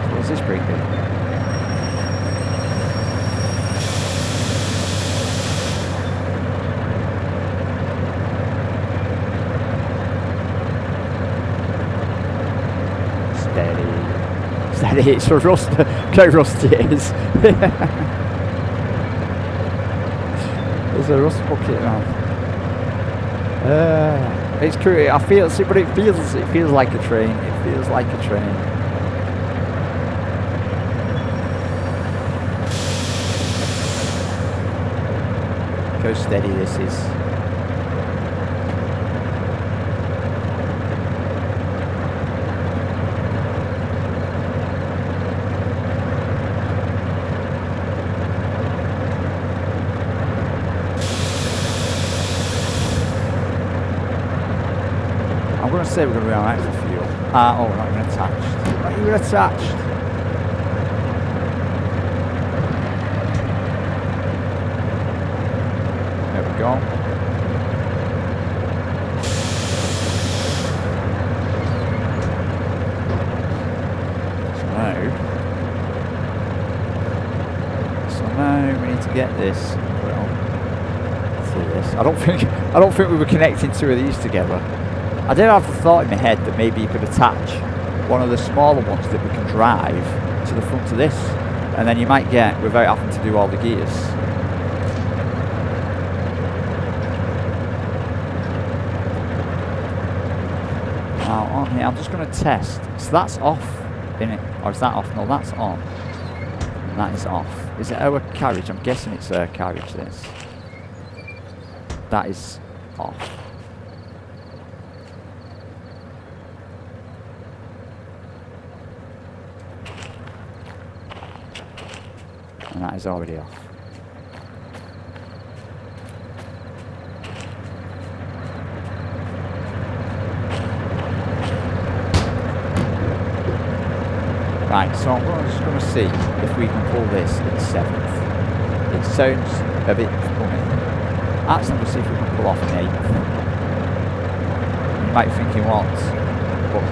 So what's this brake do? Steady, it's for rust. Look how rusty it is. There's a rust bucket now. It's cool. I feel, see, but it feels like a train. It feels like a train. Look how steady this is. I'm going to say we're going to be alright for fuel. Oh, we're not even attached. Not even attached. There we go. So now we need to get this. Well, through this. I don't think we were connecting two of these together. I did have the thought in my head that maybe you could attach one of the smaller ones that we can drive to the front of this, and then you might get without having to do all the gears. Now on here, I'm just going to test. So that's off, innit? Or is that off? No, that's on. And that is off. Is it our carriage? I'm guessing it's our carriage, this. That is off. And that is already off. Right, so I'm just going to see if we can pull this in 7th. It sounds a bit funny. Actually, I'm going to see if we can pull off in 8th. You might think he wants, but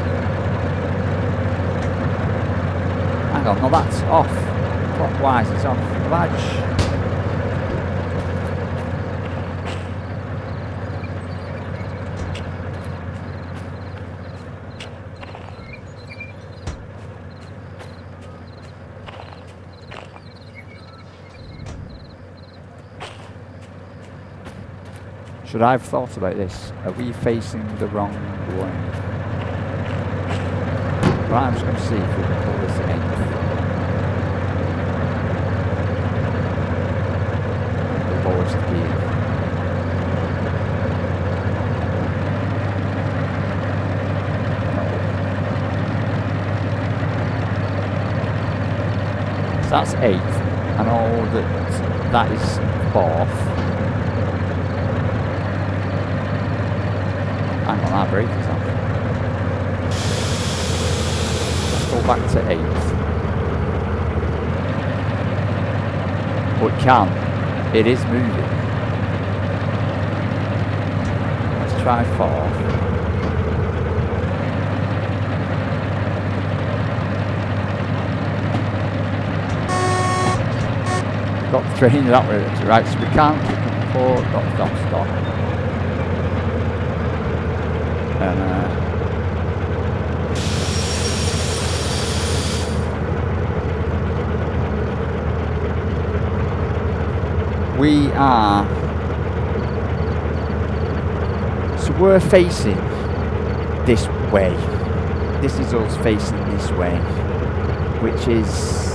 hang on, no, that's off. Clockwise, it's off. Badge. Should I have thought about this? Are we facing the wrong way? Right, I'm just going to see if we can pull this in 8th. The lowest gear. So that's 8th. I know that is 4th. Hang on, our brake is off. Let's go back to 8th. But it can. It is moving. Let's try 4th. Got the train that way, right? So we can't keep it forward, stop. We are, so we're facing this way. This is us facing this way, which is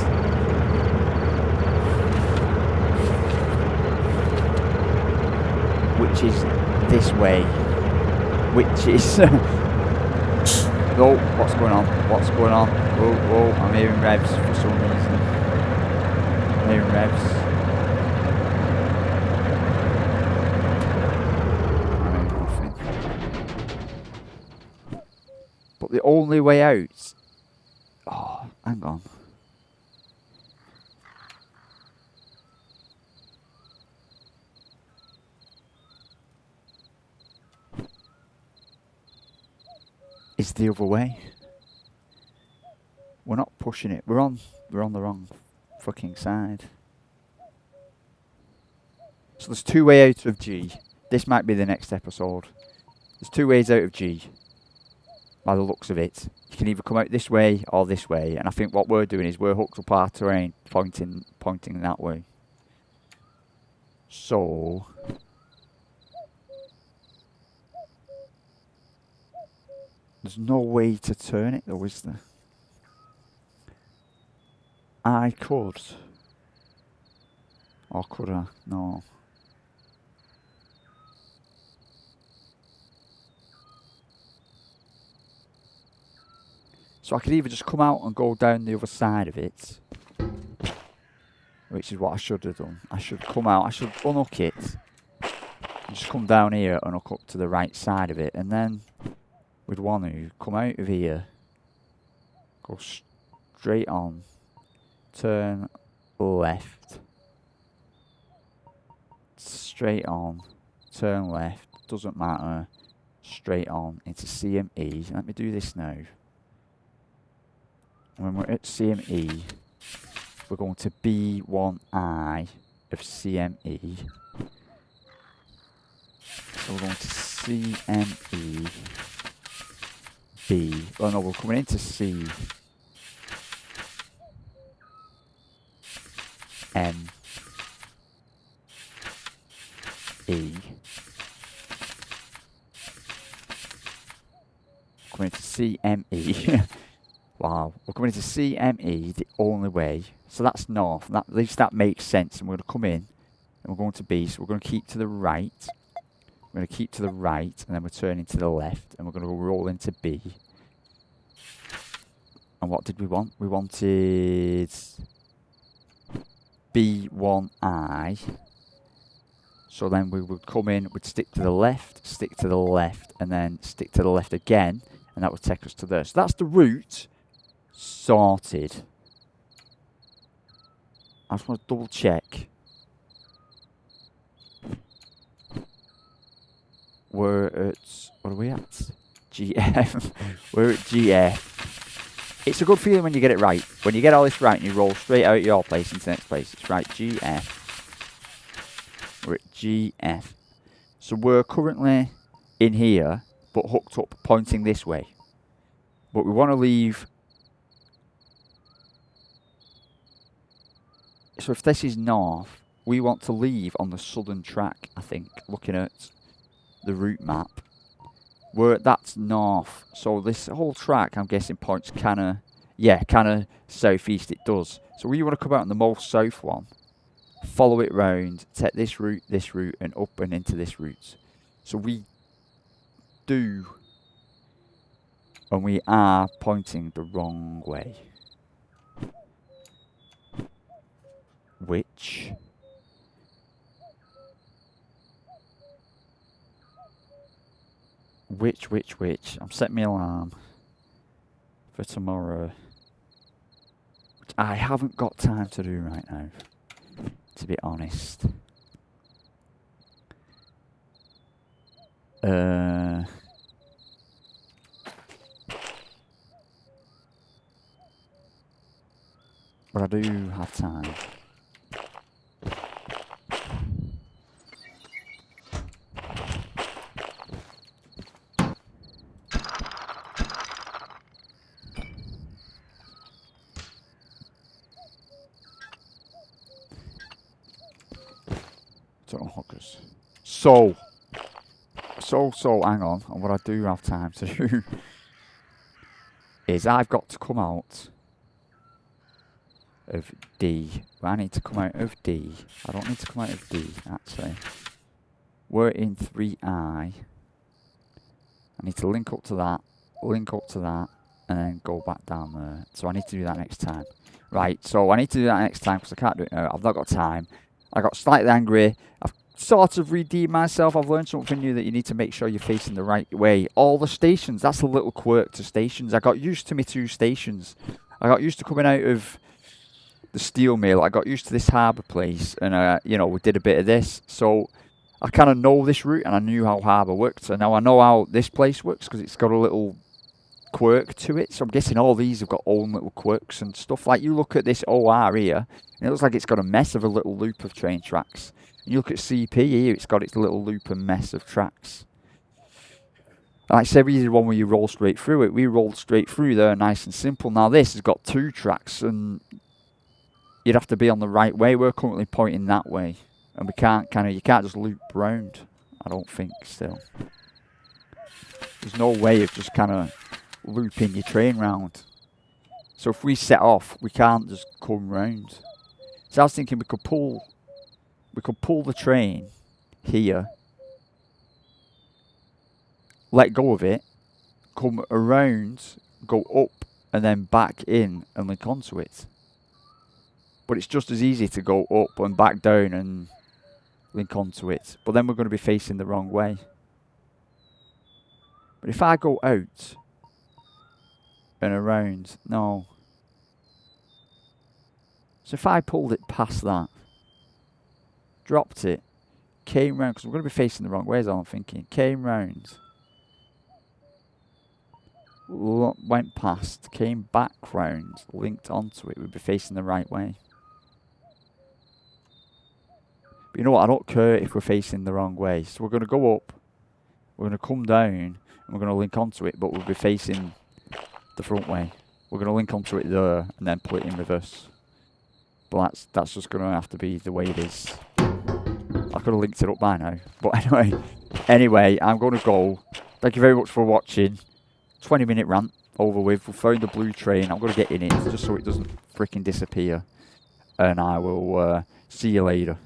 this way, which is oh, what's going on? Oh, I'm hearing revs for some reason. I'm hearing revs. I'm hearing nothing. But the only way out, oh, hang on. It's the other way. We're not pushing it. We're on the wrong fucking side. So there's two ways out of G. This might be the next episode. There's two ways out of G. By the looks of it. You can either come out this way or this way. And I think what we're doing is we're hooked up our terrain pointing that way. So there's no way to turn it though, is there? I could. Or could I? No. So I could either just come out and go down the other side of it. Which is what I should have done. I should come out, I should unhook it. And just come down here and hook up to the right side of it. And then we'd want to come out of here, go straight on, turn left, straight on, turn left, doesn't matter, straight on into CME. Let me do this now. When we're at CME, we're going to B1I of CME. So we're going to CME B. Oh no, we're coming into C M E. Coming into CME. Wow, we're coming into CME the only way. So that's north. At least that makes sense. And we're going to come in and we're going to B. So we're going to keep to the right. We're going to keep to the right and then we're turning to the left and we're going to roll into B. And what did we want? We wanted B1I. So then we would come in, we'd stick to the left, and then stick to the left again, and that would take us to there. So that's the route sorted. I just want to double check. We're at, what are we at? GF. We're at GF. It's a good feeling when you get it right. When you get all this right and you roll straight out of your place into the next place. It's right, GF. We're at GF. So we're currently in here, but hooked up, pointing this way. But we want to leave. So if this is north, we want to leave on the southern track, I think, looking at the route map. That's north. So this whole track, I'm guessing, points kind of southeast it does. So we want to come out on the most south one, follow it round, take this route, and up and into this route. So we do, and we are pointing the wrong way. Which I'm setting my alarm for tomorrow, which I haven't got time to do right now, to be honest. But I do have time. Hookers. So, hang on. And what I do have time to do is I've got to come out of D. I need to come out of D. I don't need to come out of D, actually. We're in 3I. I need to link up to that, and then go back down there. So I need to do that next time. Right, so I need to do that next time because I can't do it now. I've not got time. I got slightly angry. I've sort of redeemed myself. I've learned something new, that you need to make sure you're facing the right way. All the stations, that's a little quirk to stations. I got used to my 2 stations. I got used to coming out of the steel mill. I got used to this harbour place, and we did a bit of this. So I kind of know this route, and I knew how harbour worked. And now I know how this place works because it's got a little quirk to it. So I'm guessing all these have got own little quirks and stuff. Like you look at this OR here, and it looks like it's got a mess of a little loop of train tracks. And you look at CP here, it's got its little loop and mess of tracks. Like I said, we did one where you roll straight through it. We rolled straight through there, nice and simple. Now this has got 2 tracks, and you'd have to be on the right way. We're currently pointing that way, and we can't you can't just loop round. I don't think still. There's no way of just kind of looping your train round. So if we set off, we can't just come round. So I was thinking we could pull the train here, let go of it, come around, go up, and then back in and link onto it. But it's just as easy to go up and back down and link onto it. But then we're going to be facing the wrong way. But if I go out and around, no. So if I pulled it past that, dropped it, came round, because we're going to be facing the wrong way, is all I'm thinking. Came round, went past, came back round, linked onto it, we'd be facing the right way. But you know what, I don't care if we're facing the wrong way. So we're going to go up, we're going to come down, and we're going to link onto it, but we'll be facing the front way. We're going to link onto it there, and then put it in reverse. But that's just going to have to be the way it is. I could have linked it up by now. But anyway, I'm going to go. Thank you very much for watching. 20-minute rant over with. We found the blue train. I'm going to get in it just so it doesn't freaking disappear. And I will see you later.